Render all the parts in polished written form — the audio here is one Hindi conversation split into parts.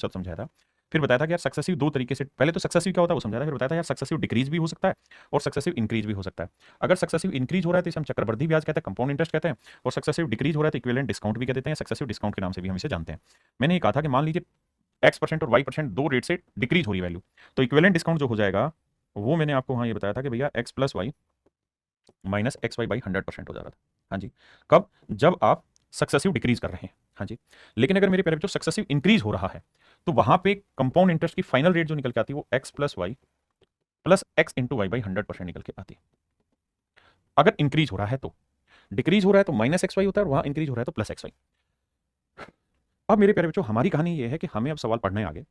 शब्द समझाया था। फिर बताया था कि यार सक्सेसिव दो तरीके से, पहले तो सक्सेसिव क्या होता है वो समझाया था, फिर बताया था यार सक्सेसिव डिक्रीज भी हो सकता है और सक्सेसिव इंक्रीज भी हो सकता है। अगर सक्सेसिव इंक्रीज हो रहा है तो इसे हम चक्रवृद्धि ब्याज कहते हैं, कंपाउंड इंटरेस्ट कहते हैं, और सक्सेसिव डिक्रीज हो रहा है तो इक्विवेलेंट डिस्काउंट भी कहते हैं, सक्सेसिव डिस्काउंट के नाम से भी हम इसे जानते हैं। मैंने ये कहा था कि मान लीजिए x% और y% दो रेट से डिक्रीज हो रही वैल्यू, तो इक्विवेलेंट डिस्काउंट जो हो जाएगा वो मैंने आपको वहां ये बताया था कि भैया x plus y minus x y by 100% हो जा रहा था। हाँ जी, कब? जब आप सक्सेसिव डिक्रीज कर रहे हैं। हाँ जी, लेकिन अगर मेरे प्यारे बच्चों सक्सेसिव इंक्रीज हो रहा है तो वहां पे कंपाउंड इंटरेस्ट की फाइनल रेट जो निकल के आती है वो x plus y plus x into y by 100% निकल के आती है, अगर इंक्रीज हो रहा है तो। डिक्रीज हो रहा है तो माइनस एक्स वाई होता है और वहां इंक्रीज हो रहा है तो प्लस एक्स वाई। अब मेरे प्यारे बच्चों हमारी कहानी ये है कि हमें अब सवाल पढ़ना है आगे।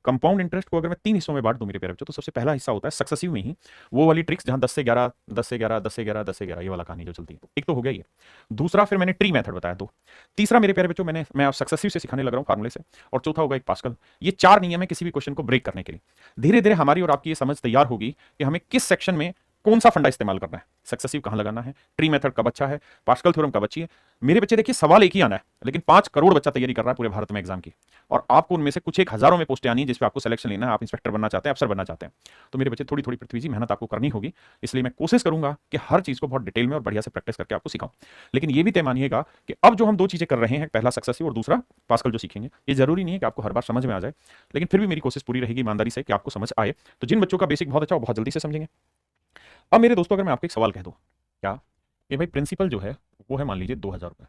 कंपाउंड इंटरेस्ट को अगर मैं तीन हिस्सों में बांट दूं मेरे प्यारे बच्चों, तो सबसे पहला हिस्सा होता है सक्सेसिव में ही वो वाली ट्रिक्स जहां 10 से 11 10 से 11 10 से 11 10 से 11 ये वाला कहानी जो चलती है, एक तो हो गया ये। दूसरा फिर मैंने ट्री मेथड बताया दो। तीसरा मेरे प्यारे बच्चों मैं अब सक्सेसिव से सिखाने लग रहा हूं, फार्मूले से। और चौथा होगा एक पास्कल। ये चार नियम है किसी भी क्वेश्चन को ब्रेक करने के लिए। धीरे धीरे हमारी और आपकी ये समझ तैयार होगी कि हमें किस सेक्शन में कौन सा फंडा इस्तेमाल करना है, सक्सेसिव कहां लगाना है, ट्री मेथड कब अच्छा है, पास्कल थ्योरम कब अच्छी है। मेरे बच्चे देखिए सवाल एक ही आना है, लेकिन 5 करोड़ बच्चा तैयारी कर रहा है पूरे भारत में एग्जाम की, और आपको उनमें से कुछ एक हजारों में पोस्टें आनी है जिसपे आपको सिलेक्शन लेना है, आप इंस्पेक्टर बनना चाहते हैं, अफसर बनना चाहते हैं। तो मेरे बच्चे थोड़ी थोड़ी पृथ्वी जी मेहनत आपको करनी होगी, इसलिए मैं कोशिश करूंगा कि हर चीज को बहुत डिटेल में और बढ़िया से प्रैक्टिस करके आपको सिखाऊं। लेकिन ये भी तय मानिएगा कि अब जो हम दो चीजें कर रहे हैं, पहला सक्सेसिव और दूसरा पास्कल जो सीखेंगे, ये जरूरी नहीं है कि आपको हर बार समझ में आ जाए, लेकिन फिर भी मेरी कोशिश पूरी रहेगी ईमानदारी से कि आपको समझ आए। तो जिन बच्चों का बेसिक बहुत अच्छा वो बहुत जल्दी से समझेंगे। अब मेरे दोस्तों अगर मैं आपको एक सवाल कह दूं, क्या कि भाई प्रिंसिपल जो है वो है मान लीजिए 2000 रुपये,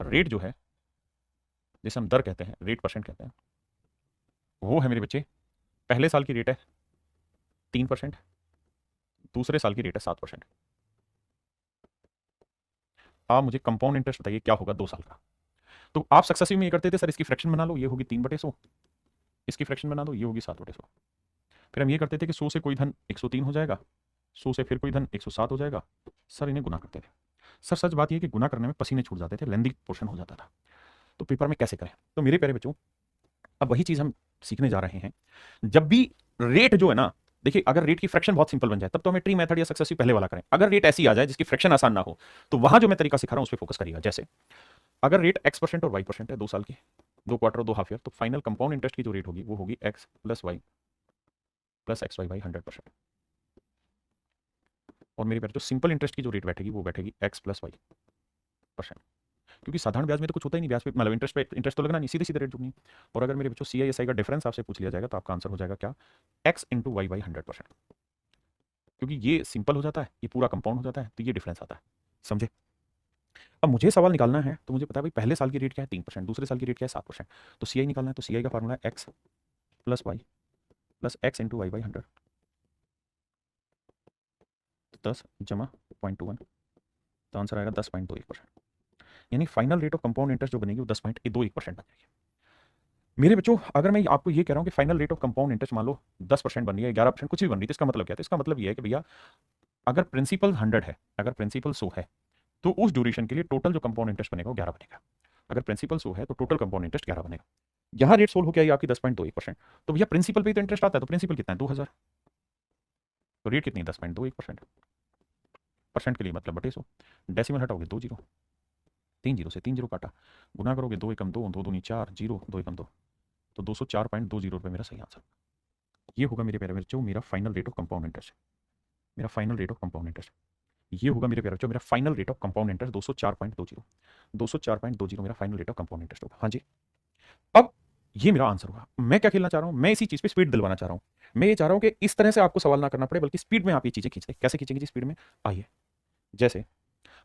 रेट जो है जिसे हम दर कहते हैं, रेट परसेंट कहते हैं, वो है मेरे बच्चे पहले साल की रेट है 3%, दूसरे साल की रेट है 7%। आप मुझे कंपाउंड इंटरेस्ट बताइए क्या होगा 2 साल का। तो आप सक्सेसिव में ये करते थे सर इसकी फ्रैक्शन बना लो, ये होगी 3/100, इसकी फ्रैक्शन बना दो ये होगी 7/100। फिर हम ये करते थे कि 100 से कोई धन 103 हो जाएगा, 100 से फिर कोई धन 107 हो जाएगा, सर इन्हें गुना करते थे। सर सच बात यह कि गुना करने में पसीने छूट जाते थे, लेंदी पोर्शन हो जाता था, तो पेपर में कैसे करें। तो मेरे प्यारे बच्चों अब वही चीज हम सीखने जा रहे हैं। जब भी रेट जो है ना, देखिए अगर रेट की फ्रैक्शन बहुत सिंपल बन जाए तब तो हमें ट्री मेथड या सक्सेसिव पहले वाला करें। अगर रेट ऐसी आ जाए जिसकी फ्रैक्शन आसान ना हो, तो वहां जो मैं तरीका सिखा रहा हूं उस पर फोकस करिएगा। जैसे अगर रेट x% और y% है 2 साल की, 2 क्वार्टर और 2 हाफ ईयर, तो फाइनल कंपाउंड इंटरेस्ट की जो रेट होगी वो होगी x plus y plus x y by 100%। और मेरे पास जो सिंपल इंटरेस्ट की जो रेट बैठेगी वो बैठेगी x प्लस वाई परसेंट, क्योंकि साधारण ब्याज में तो कुछ होता ही नहीं, ब्याज पे मतलब इंटरेस्ट पे इंटरेस्ट तो लगना नहीं, सीधे सीधे रेट जुड़नी। और अगर मेरे बच्चों CISI का डिफरेंस आपसे पूछ लिया जाएगा तो आपका आंसर हो जाएगा क्या, x इंटू वाई बाई 100%, क्योंकि ये सिंपल हो जाता है, ये पूरा कंपाउंड हो जाता है, तो ये डिफरेंस आता है। समझे? अब मुझे सवाल निकालना है तो मुझे पता है भाई पहले साल की रेट क्या है 3%, दूसरे साल की रेट क्या है 7%, तो CI निकालना है, तो CI का फार्मूला है x plus y plus x into y by 100, 10 जमा 0.21, तो आंसर आएगा 10.21%। यानी final rate of compound interest जो बनेगी वो 10.21% बन जाएगी। मेरे बच्चों अगर मैं आपको ये कह रहा हूं कि final rate of compound interest मान लो 10% बन रही है, 11%, कुछ भी बन रही है, तो इसका मतलब क्या है? तो इसका मतलब ये है कि भैया अगर प्रिंसिपल 100 है, अगर प्रिंसिपल 100 है, तो उस ड्यूरेशन के लिए टोटल जो कंपाउंड इंटरेस्ट बनेगा वो 11 बनेगा। अगर प्रिंसिपल 100 है तो टोटल कंपाउंड इंटरेस्ट 11 बनेगा। यहाँ रेट सोल्व हो गया आपकी 10.21%, तो भैया प्रिंसिपल पे तो इंटरेस्ट आता है, तो प्रिंसिपल कितना है 2000, तो रेट कितनी है 10.21%। परसेंट के लिए मतलब बटे 100, डेसिमल हटाओगे 2 जीरो, 3 जीरो से 3 जीरो काटा, गुना करोगे 2 एकम 2, 2 दूनी 4, जीरो 2 एकम 2, तो 204.20 रुपये मेरा सही आंसर। ये होगा मेरे प्यारे बच्चों मेरा final rate of compound interest, मेरा final rate of compound interest. ये होगा मेरे प्यारे बच्चों मेरा final rate of compound interest 204.20, 204.20 मेरा final rate of compound interest होगा। हाँ जी, अब ये मेरा आंसर होगा। मैं क्या खेलना चाह रहा हूं, मैं इसी चीज पे स्पीड दिलवाना चाह रहा हूं। मैं ये चाह रहा हूं कि इस तरह से आपको सवाल ना करना पड़े, बल्कि स्पीड में आप ये चीजें खींचते। कैसे खींचेंगे जी स्पीड में? आइए, जैसे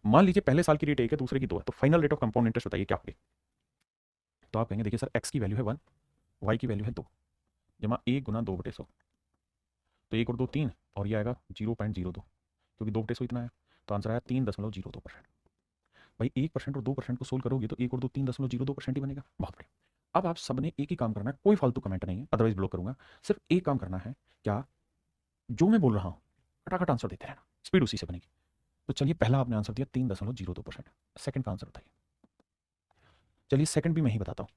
मान लीजिए पहले साल की रेट 1 है, दूसरे की 2 है, तो final rate of compound interest बताइए क्या होगी। तो आप कहेंगे देखिए सर x की वैल्यू है 1, y की वैल्यू है 2, जमा 1 गुना 2/100, तो 1 और 2 3, और ये आएगा 0.02, क्योंकि 2/100 इतना है, तो आंसर आया 3.02%। भाई 1% और 2% को सोल्व करोगे तो 1 और 2 3.02% ही बनेगा। बहुत बढ़िया। अब आप सबने एक ही काम करना है, कोई फालतू कमेंट नहीं है, अदरवाइज ब्लॉक करूंगा। सिर्फ एक काम करना है, क्या? जो मैं बोल रहा हूँ फटाफट आंसर देते रहना, स्पीड उसी से बनेगी। तो चलिए पहला आपने आंसर दिया 3.02%, सेकंड का आंसर बताइए। चलिए सेकंड भी मैं ही बताता हूँ।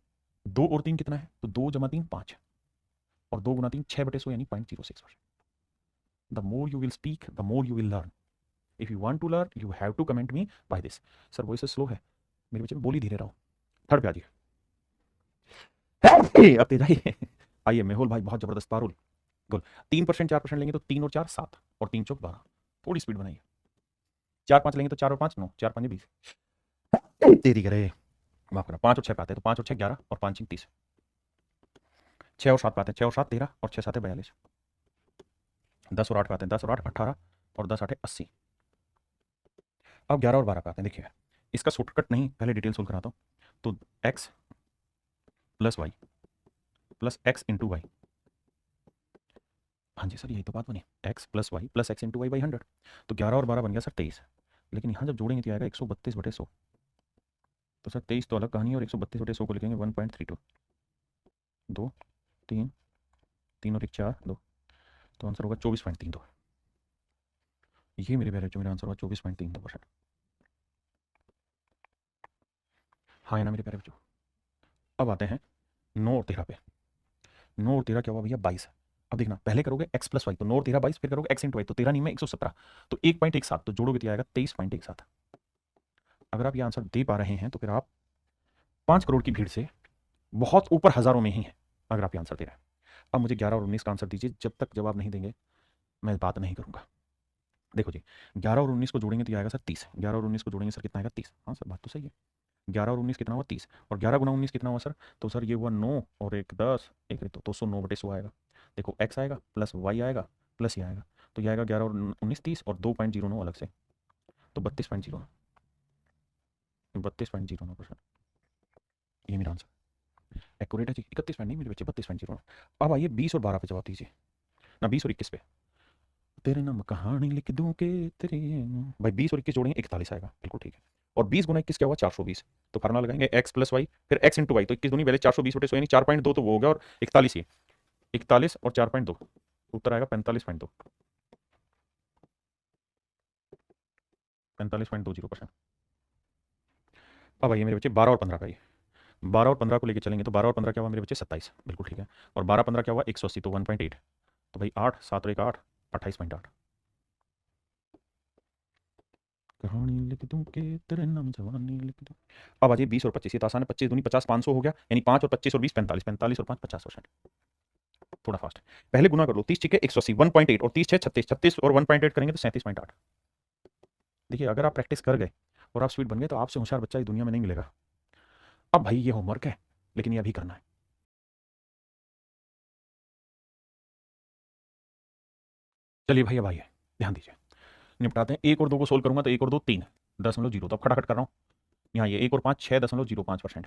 2 और 3 कितना है? तो 2 जमा 3 5, और 2 गुना 3 6/100 यानी 0.06%। The more you will speak the more you will learn. If you want to learn you have to comment me by this. Sir voice slow है मेरे बच्चे, बोली धीरे रहो। थर्ड पे आ जाइए। अब तेज आइए। आइए मेहुल भाई, बहुत जबरदस्त पारुल गुल। 3% 4% लेंगे तो 3 और 4 7 और 3 चौक 12। थोड़ी स्पीड बनाइए। 4 5 लेंगे तो 4 और 5 9, 4 5 20। तेरी करे, माफ करना। 5 और 6 पे आते हैं तो 5 और 6 11 और 5 30। 6 और 7 पे आते हैं, 6 और 7 13 और 6 7 42। 10 और 8 पे आते हैं, 10 और 8 18 और 10 8 80। अब 11 और 12 पे आते हैं। देखिए इसका शॉर्टकट नहीं, पहले डिटेल सोल्व कराता हूँ। तो x plus y plus x into y. हाँ जी सर, यही तो बात बनी। x plus y plus x into y by 100। तो 11 और 12 बन गया सर 23। लेकिन यहाँ जब जोड़ेंगे तो आएगा 132/100। तो सर 23 तो अलग कहानी है और 132/100 को लिखेंगे 1.32। 2 3 3 और 1 4 2। तो आंसर होगा 24.32। ये मेरे प्यारे बच्चों, मेरा आंसर होगा 24.32%। हाँ है ना मेरे प्यारे बच्चों। अब आते हैं 9 और 13 पे। 9 और 13 क्या हुआ भैया? 22। अब देखना, पहले करोगे x प्लस वाई तो 9 और 13 22, फिर करोगे x इंटू वाई तो 13 नहीं में 117, तो 1.17 तो जोड़ोगे तो आएगा 23.17। अगर आप ये आंसर दे पा रहे हैं तो फिर आप 5 करोड़ की भीड़ से बहुत ऊपर हजारों में ही हैं, अगर आप ये आंसर दे रहे हैं। अब मुझे 11 और 19 का आंसर दीजिए। जब तक जवाब नहीं देंगे मैं बात नहीं करूंगा। देखो जी, 11 और 19 को जोड़ेंगे तो आएगा सर 30। 11 और 19 को जोड़ेंगे सर कितना आएगा? 30। हाँ सर बात तो सही है। 11 और 19 कितना हुआ? 30। और 11 गुना 19 कितना हुआ सर? तो सर ये हुआ 9 और एक 10 एक तो 209/100 आएगा। देखो x आएगा प्लस y आएगा प्लस ये आएगा, तो ये आएगा 11 और 19 30 और 2.09 अलग से, तो 32.09%। ये मेरा आंसर एक्यूरेट है जी। 31 नहीं मेरे बच्चे, 32.09। अब आइए 20 और 12 पे जवाब दीजिए ना, 20 और 21 पे। तेरे नाम कहानी लिख दूं के तेरे। भाई 20 और 21 जोड़ेंगे 41 आएगा, बिल्कुल ठीक है। और 20 गुना 21 क्या हुआ? 420। तो फार्मूला लगाएंगे x प्लस वाई फिर x इंटू वाई, तो 21 दूनी पहले 420/100 यानी 4.2 तो वो हो गया, और 41 ही 41 और 4.2 उत्तर आएगा 45.2। 45.20%। अब आइए मेरे बच्चे 12 और 15 का। ये 12 और 15 को लेकर चलेंगे तो 12 और 15 क्या हुआ मेरे बच्चे? 27, बिल्कुल ठीक है। और 12 15 क्या हुआ? 180, तो 1.8। तो भाई 8 7 और 1 8, 28.8। कहानी लिख दूं के तेरे नाम जवानी लिख दूं। अब आ जाइए 20 और 25। ये तो आसान है। 25 दूनी 50 500 हो गया, यानी 5 और 25 और 20 45, 45 और 5 50%। थोड़ा फास्ट पहले गुना कर लो। 30 ठीक है 180 1.8 और 30 6 36, 36 और 1.8 करेंगे तो 37.8। देखिए अगर आप प्रैक्टिस कर गए और आप स्पीड बन गए तो आपसे होशियार बच्चा इस दुनिया में नहीं मिलेगा। अब भाई ये होमवर्क है, लेकिन ये अभी करना है। चलिए भाई अब आइए ध्यान दीजिए, निपटाते हैं। 1 और 2 को सोल्व करूंगा तो 1 और 2 3 0.0, तो अब खटाखट कर रहा हूँ। यहाँ ये 1 और 5 6.05%।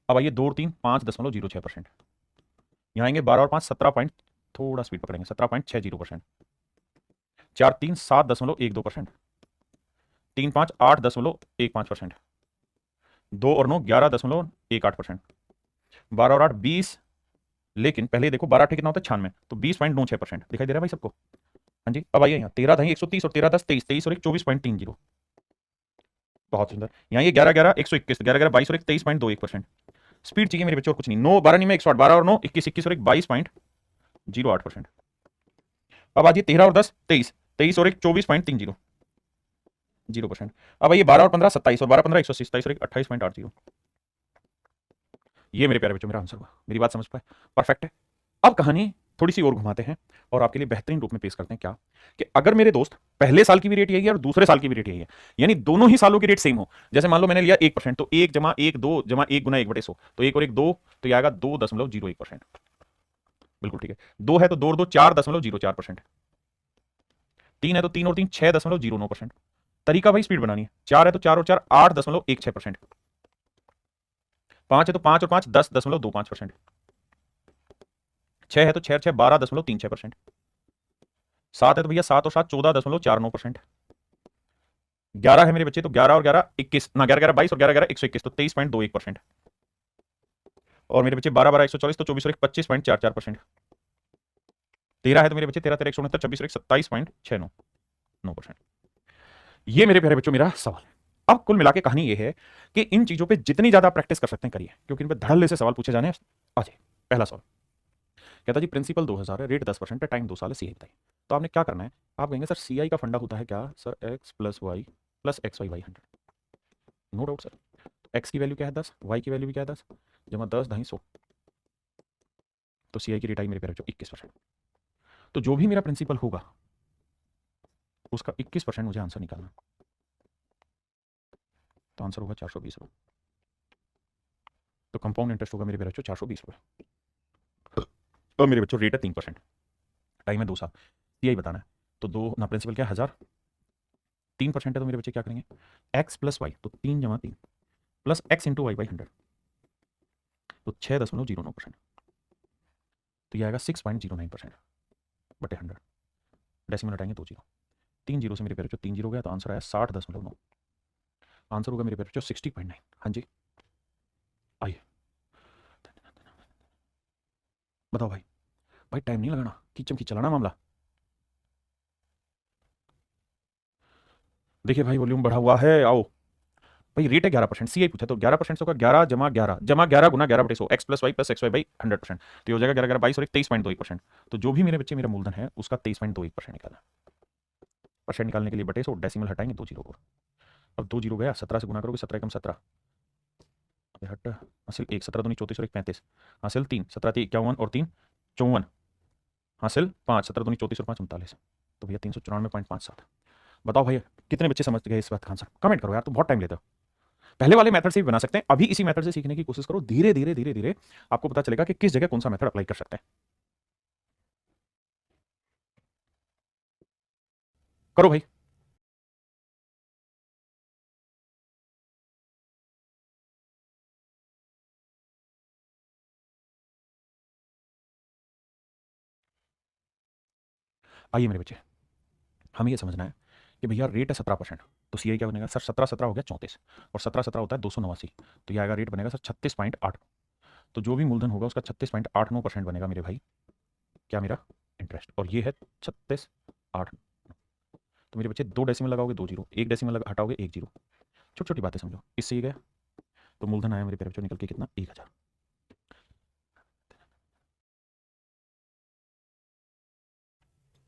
अब आइए 2 और 3 5.06%। यहाँ आएंगे 12 और 5 17 पॉइंट, थोड़ा स्पीड पकड़ेंगे, 17.60%। 4 3 7.12%। 3 5 8.15%। 2 और 9 11.18%। 12 और 8 20। लेकिन पहले देखो 12 8 कितना होता है? 96, तो 20.96% दिखाई दे रहा है भाई सबको? हाँ जी। अब आइए यहाँ 13 था 130 और 13 10 23, 23 और 1 24.30। बहुत सुंदर। यहाँ ये 11 11 121, 11 11 22 और 1 23.21%। स्पीड चाहिए मेरे बच्चों और कुछ नहीं। 9 12 नहीं में 108, 12 और 9 21 21 और 1 22.08%। अब आज ये 13 और 10 23, 23 और 1 24.30%। अब ये 12 और 15 27 और 12 15 180, 27 और 1 28.80। ये मेरे प्यारे बच्चों मेरा आंसर हुआ। मेरी बात समझ पाए? परफेक्ट है। अब कहानी थोड़ी सी और घुमाते हैं और आपके लिए बेहतरीन रूप में पेश करते हैं। क्या कि अगर मेरे दोस्त पहले साल की भी रेट यही है और दूसरे साल की भी रेट यही है, यानी दोनों ही सालों की रेट सेम हो। जैसे मान लो मैंने लिया 1%, तो 1 जमा 1 2 जमा 1 गुना 1/100, तो 1 और 1 2, तो ये आएगा 2.01%। बिल्कुल ठीक है। 2 है तो 2 और 2 4.04%। 3 है तो 3 और 3 6.09%। तरीका भाई स्पीड बनानी है। 4 है तो 4 और 4 8.16%। 5 है तो 5 और 5 10.25%। 6 है तो 6 6 12.36%। 7 है तो भैया 7 और 7 14.49%। 11 है मेरे बच्चे तो 11 और 11 21 ना, 11 11 22 और 11 11 121, तो 23.21%। और मेरे बच्चे 12 12 140, तो 24 और 1 25.44%। 13 है तो मेरे बच्चे 13 13 169, 26 और 1 27.69%। ये मेरे प्यारे बच्चों मेरा सवाल है। अब कुल मिला के कहानी ये है कि इन चीजों पे जितनी ज्यादा प्रैक्टिस कर सकते हैं करिए, क्योंकि इन पे धड़ल्ले से सवाल पूछे जाने हैं। आ जाइए पहला सवाल। कहता जी प्रिंसिपल 2000 है, रेट 10% है, टाइम 2 साल है, सीआई बताइए। तो आपने क्या करना है? आप कहेंगे सर सीआई का फंडा होता है क्या? Sir x plus y plus x y y 100। No doubt sir. X की वैल्यू क्या है? 10, वाई की वैल्यू भी क्या है? 10 जमा 10 250। तो सी आई की रेट आई मेरे प्यारे बच्चों 21%। तो जो भी मेरा प्रिंसिपल होगा उसका 21% मुझे आंसर निकालना। तो आंसर होगा 420 रुपये। तो कंपाउंड इंटरेस्ट होगा मेरे प्यारे बच्चों 420 रुपये। और मेरे बच्चों रेट है 3%, टाइम है 2 साल, सी आई बताना है। तो दो ना प्रिंसिपल क्या है 1000, 3% है तो मेरे बच्चे क्या करेंगे एक्स प्लस वाई, तो 3 × 3 plus x into y by 100, तो 6.09%। तो ये आएगा 6.09% बटे 100, डेसिमल हटाएंगे 2 जीरो, 3 जीरो से मेरे प्यारे बच्चों 3 जीरो गया, तो आंसर आया 60.9। आंसर होगा मेरे प्यारे बच्चों 60.9। हाँ जी आइए बताओ भाई, भाई टाइम नहीं लगाना, खींचम खींच चलाना मामला। देखिए भाई वॉल्यूम बढ़ा हुआ है, आओ भाई। रेट है 11%, सी आई पूछा तो 11% से होगा 11 जमा 11 जमा 11 गुना 11/100 x plus y plus x y by 100%। तो ये हो जाएगा 11 11 22 और 23.21%। तो जो भी मेरे बच्चे मेरा मूलधन है उसका 23.21% निकाला। परसेंट निकालने के लिए बटे 100, डेसिमल हटाएंगे 2 जीरो को। अब 2 जीरो गया, 17 से गुना करोगे, 17 एकम 17, हट हासिल 1, 17 दूनी 34 और 1 35, हासिल 3, 17 3 51 और 3 54, हासिल 5, 17 दूनी 34 और 5 39। तो भैया 394.57। बताओ भैया कितने बच्चे समझ गए इस बात का आंसर, कमेंट करो यार, तो बहुत टाइम लेते हो। पहले वाले मेथड से भी बना सकते हैं, अभी इसी मेथड से सीखने की कोशिश करो, धीरे धीरे धीरे धीरे आपको पता चलेगा कि किस जगह कौन सा मेथड अप्लाई कर सकते हैं। करो भाई। आइए मेरे बच्चे, हमें ये समझना है कि भैया रेट है 17%, तो सी आई क्या बनेगा सर, 17 17 हो गया 34, और 17 17 होता है 289, तो ये आएगा रेट बनेगा सर 36.8। तो जो भी मूलधन होगा उसका 36.89% बनेगा मेरे भाई, क्या मेरा इंटरेस्ट, और ये है 36.8। तो मेरे बच्चे 2 डेसिमल लगाओगे 2 जीरो, 1 डेसिमल हटाओगे 1 जीरो, छोटी छोटी बातें समझो, इससे ये गया। तो मूलधन आया मेरे प्यारे बच्चों निकल के कितना 1000।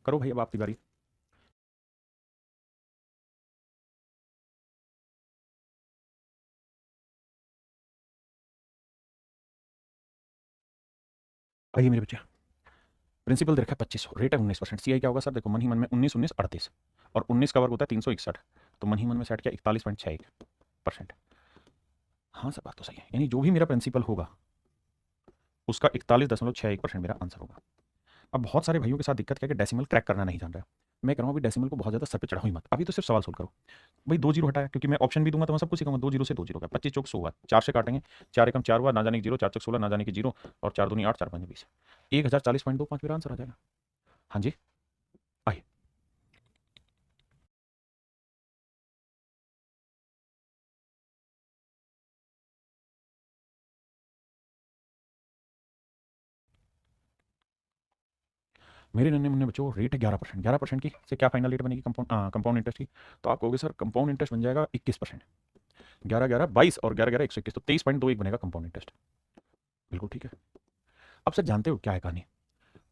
करो भाई अब आपकी बारी। आइए मेरे बच्चे, प्रिंसिपल दे रखा है 2500, रेट है 19%, सी आई क्या होगा सर, देखो मन ही मन में 19 19 38, और 19 का वर्ग होता है 361, तो मन ही मन में सेट किया 41.61%। हाँ सर बात तो सही है, यानी जो भी मेरा प्रिंसिपल होगा उसका 41.61% मेरा आंसर होगा। अब बहुत सारे भाइयों के साथ दिक्कत क्या है कि डेसिमल क्रैक करना नहीं जान रहा है। मैं कह रहा हूँ अभी डेसिमल को बहुत ज़्यादा सर पे चढ़ाओ ही मत, अभी तो सिर्फ सवाल सोल्व करो। भाई 2 जीरो हटाया, क्योंकि मैं ऑप्शन भी दूंगा तो मैं सब कुछ सिखाऊंगा। 2 जीरो से 2 जीरो का 25 चौक 100 हुआ, 4 से काटेंगे, 4 एकम 4 हुआ, ना जाने की जीरो, 4 चौक 16 ना जाने की जीरो, और 4 दूनी 8 4 5 20, 1040.25 मेरा आंसर आ जाएगा। हाँ जी आइए। मेरे नन्हे मुन्ने बच्चों रेट है 11%, 11% की से क्या फाइनल रेट बनेगी कंपाउंड इंटरेस्ट की। तो आप कहोगे सर कंपाउंड इंटरेस्ट बन जाएगा 21%, 11 11 22 और 11 11 121, तो 23.21 बनेगा कंपाउंड इंटरेस्ट। बिल्कुल ठीक है। अब सर जानते हो क्या है कहानी,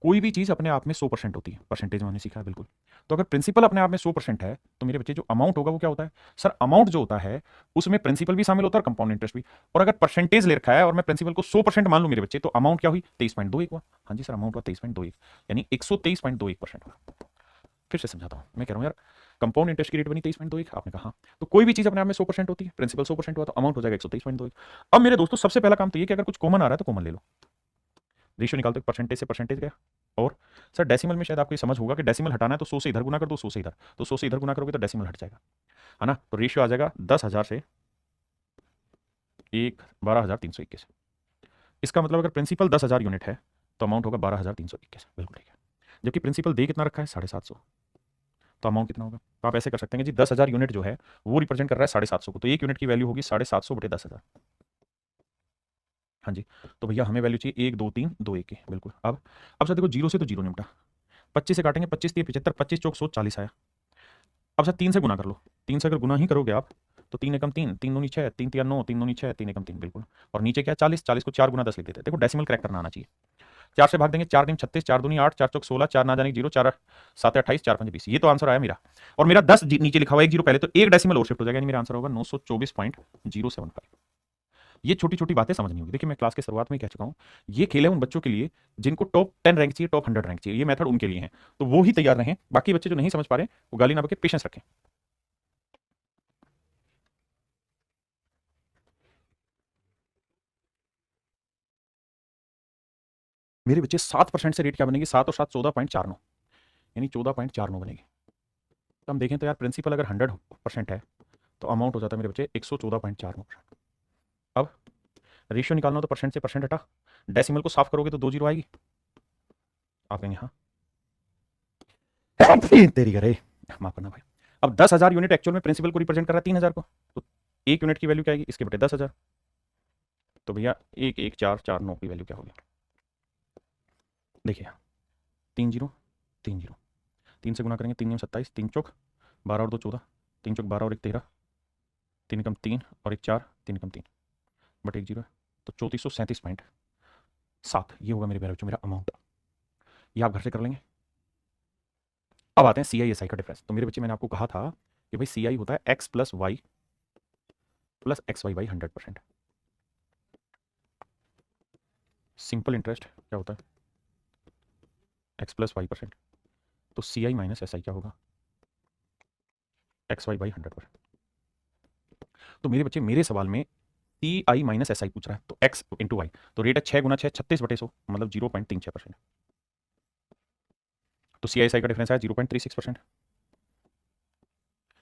कोई भी चीज़ अपने आप में 100% होती है, परसेंटेज में हमने सीखा है बिल्कुल। तो अगर प्रिंसिपल अपने आप में 100% है तो मेरे बच्चे जो अमाउंट होगा वो क्या होता है सर, अमाउंट जो होता है उसमें प्रिंसिपल भी शामिल होता है और कंपाउंड इंटरेस्ट भी। और अगर परसेंटेज ले रखा है और मैं प्रिंसिपल को 100% मान लूँ मेरे बच्चे, तो अमाउंट क्या हुई 23.21 हुआ। हाँ जी सर अमाउंट हुआ 23.21, यानी 123.21% हुआ। फिर से समझाता हूँ, मैं कह रहा हूँ यार कंपाउंड इंटरेस्ट की रेट बनी 23.21, आपने कहा हाँ। तो कोई भी चीज़ अपने आप में 100% होती है, प्रिंसिपल 100% हुआ तो अमाउंट हो जाएगा 123.21। अब मेरे दोस्तों सबसे पहला काम तो ये कि अगर कुछ कॉमन आ रहा है तो कॉमन ले लो, रेशियो निकालते परसेंटेज से परसेंटेज गया। और सर डेसिमल में शायद आपको ये समझ होगा कि डेसिमल हटाना है तो 100 से इधर गुना कर दो, 100 से इधर, तो 100 से इधर गुना करोगे तो डेसिमल हट जाएगा, है ना। तो रेशियो आ जाएगा 10,000 से 12,321। इसका मतलब अगर प्रिंसिपल 10,000 यूनिट है तो अमाउंट होगा 12,321, बिल्कुल ठीक है। जबकि प्रिंसिपल दे कितना रखा है 750, तो अमाउंट कितना होगा। तो आप ऐसे कर सकते हैं कि जी 10,000 यूनिट जो है वो रिप्रेजेंट कर रहा है 750 को, तो 1 यूनिट की वैल्यू होगी 750 बटे 10,000। हाँ जी। तो भैया हमें वैल्यू चाहिए 1 2 3 2 1 की, बिल्कुल। अब सर देखो जीरो से तो जीरो निपटा, 25 से काटेंगे, 25 3 75, 25 चौक 100 40 आया। अब सर 3 से गुना कर लो, 3 से अगर गुना ही करोगे आप तो 3 एकम 3, 3 दूनी 6, 3 तिया 9, 3 दूनी 6, 3 एकम 3, बिल्कुल। और नीचे क्या 40, 40 को 4 गुना 10 लिख देते हैं। देखो डेसिमल क्रैक करना आना चाहिए। 4 से भाग देंगे, 4 दिन 36, 4 दूनी 8, 4 चौक 16, 4 ना जाने की जीरो, 4 7 28, 4 5 20, ये तो आंसर आया मेरा। और मेरा 10 नीचे लिखा हुआ है 1 जीरो पहले, तो एक डेसिमल और शिफ्ट हो जाएगा, यानी मेरा आंसर होगा 924.075। ये छोटी छोटी बातें समझनी होगी। देखिए मैं क्लास के शुरुआत में ही कह चुका हूँ, ये खेल है उन बच्चों के लिए जिनको टॉप 10 रैंक चाहिए, टॉप 100 रैंक चाहिए, ये मेथड उनके लिए है। तो वो ही तैयार रहें, बाकी बच्चे जो नहीं समझ पा रहे वो गाली ना बके, पेशेंस रखें। मेरे बच्चे 7% से रेट क्या बनेगी, 7 और 7 14.49, यानी 14.49 बनेगी। तो हम देखें तो यार प्रिंसिपल अगर 100% है तो अमाउंट हो जाता है मेरे बच्चे 114.49%। अब रेशियो निकालना हो तो परसेंट से परसेंट हटा, डेसिमल को साफ करोगे तो 2 जीरो आएगी। आप कहेंगे हाँ तेरी करे, माफ करना भाई। अब 10,000 यूनिट एक्चुअल में प्रिंसिपल को रिप्रेजेंट कर रहा है 3,000 को, तो 1 यूनिट की वैल्यू क्या आएगी, इसके बटे 10,000। तो भैया 1,1,4,4,9 की वैल्यू क्या होगी, देखिए 3 जीरो 3 जीरो, 3 से गुना करेंगे, 3 9 27, 3 चौक 12 और 2 14, 3 चौक 12 और 1 13, 3 एकम 3 और 1 4, 3 एकम 3 बट 1 जीरो है, तो 3437.7 ये होगा मेरे प्यारे बच्चों मेरा अमाउंट। ये आप घर से कर लेंगे। अब आते हैं सी आई एस आई का डिफरेंस। तो मेरे बच्चे मैंने आपको कहा था कि भाई सी आई होता है x plus y plus x y by 100%। Simple interest क्या होता है, एक्स प्लस वाई परसेंट, तो सी आई माइनस एस आई क्या होगा, एक्स वाई बाई 100%। तो मेरे बच्चे मेरे सवाल में सी आई माइनस एस आई पूछ रहा है, तो एक्स इंटू वाई, तो रेट है 6 गुना 6 36/100, मतलब 0.36%। तो सी आई एस आई का डिफरेंस है 0.36%,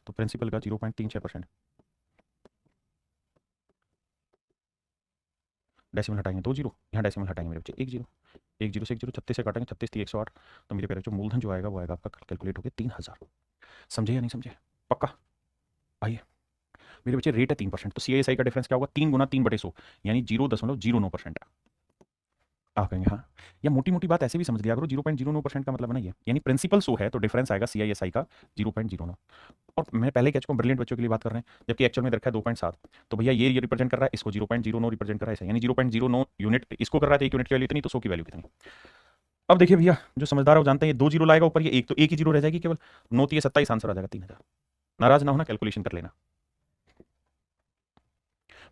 तो प्रिंसिपल का 0.36%। डेसिमल हटाएंगे 2 जीरो, यहाँ डेसिमल हटाएंगे मेरे बच्चे 1 जीरो, 1 जीरो से 1 जीरो, 36 से काटेंगे 36 थी 108, तो मेरे प्यारे बच्चों मूलधन जो आएगा वो आएगा आपका कैलकुलेट होकर 3,000। समझे या नहीं समझे, पक्का। आइए मेरे बच्चे रेट है 3%, तो सी आई एस आई का डिफरेंस क्या होगा, 3 गुना 3/100, यानी 0.09% है। आप कहेंगे हाँ, या मोटी मोटी बात ऐसे भी समझ लिया करो, 0.09% का मतलब है ना ये, यानी प्रिंसिपल सो है तो डिफरेंस आएगा सी आई एस आई का 0.09। और मैं पहले कह चुका हूँ ब्रिलियंट बच्चों के लिए बात कर रहे हैं, जबकि एक्चुअल में रखा है 2.7, तो भैया ये रिप्रेजेंट कर रहा है इसको, 0.09 रिप्रेजेंट कर रहा है, यानी 0.09 यूनिट इसको कर रहा है, तो 1 यूनिट की वैल्यू इतनी, तो 100 की वैल्यू कितनी। अब देखिए भैया जो समझदार है वो जानते हैं, ये 2 जीरो लाएगा ऊपर, ये एक, तो एक ही जीरो रह जाएगी केवल, 9 3 27 आंसर आ जाएगा 3,000। नाराज ना होना, कैलकुलेशन कर लेना।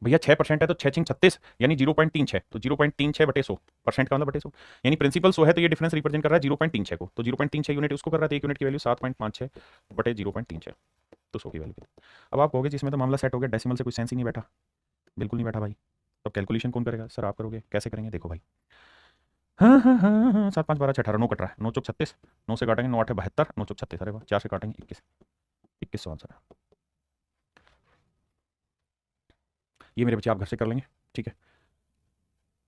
भैया 6% है तो 6 6 36, यानी 0.36, तो 0.36/100, परसेंट का मतलब बटे 100, यानी प्रिंसिपल 100 है तो ये डिफरेंस रिप्रेजेंट कर रहा है 0.36 को, तो 0.36 यूनिट उसको कर रहा है, तो 1 यूनिट की वैल्यू 7.56/0.36, तो 100 की वैल्यू। अब आप कहोगे जिसमें तो मामला सेट हो गया, डेसिमल से कोई सेंस ही नहीं बैठा, बिल्कुल नहीं बैठा भाई। तो कैलकुलेशन कौन करेगा, सर आप करोगे, कैसे करेंगे, देखो भाई। हाँ हाँ हाँ हाँ, 7 5 12 6 18, 9 कट रहा है, 9 चौक 36, 9 से काटेंगे 9 8 72, 9 चौक 36, अरे वाह, 4 से काटेंगे 21, 2100 आंसर है। ये मेरे बच्चे आप घर से कर लेंगे, ठीक है।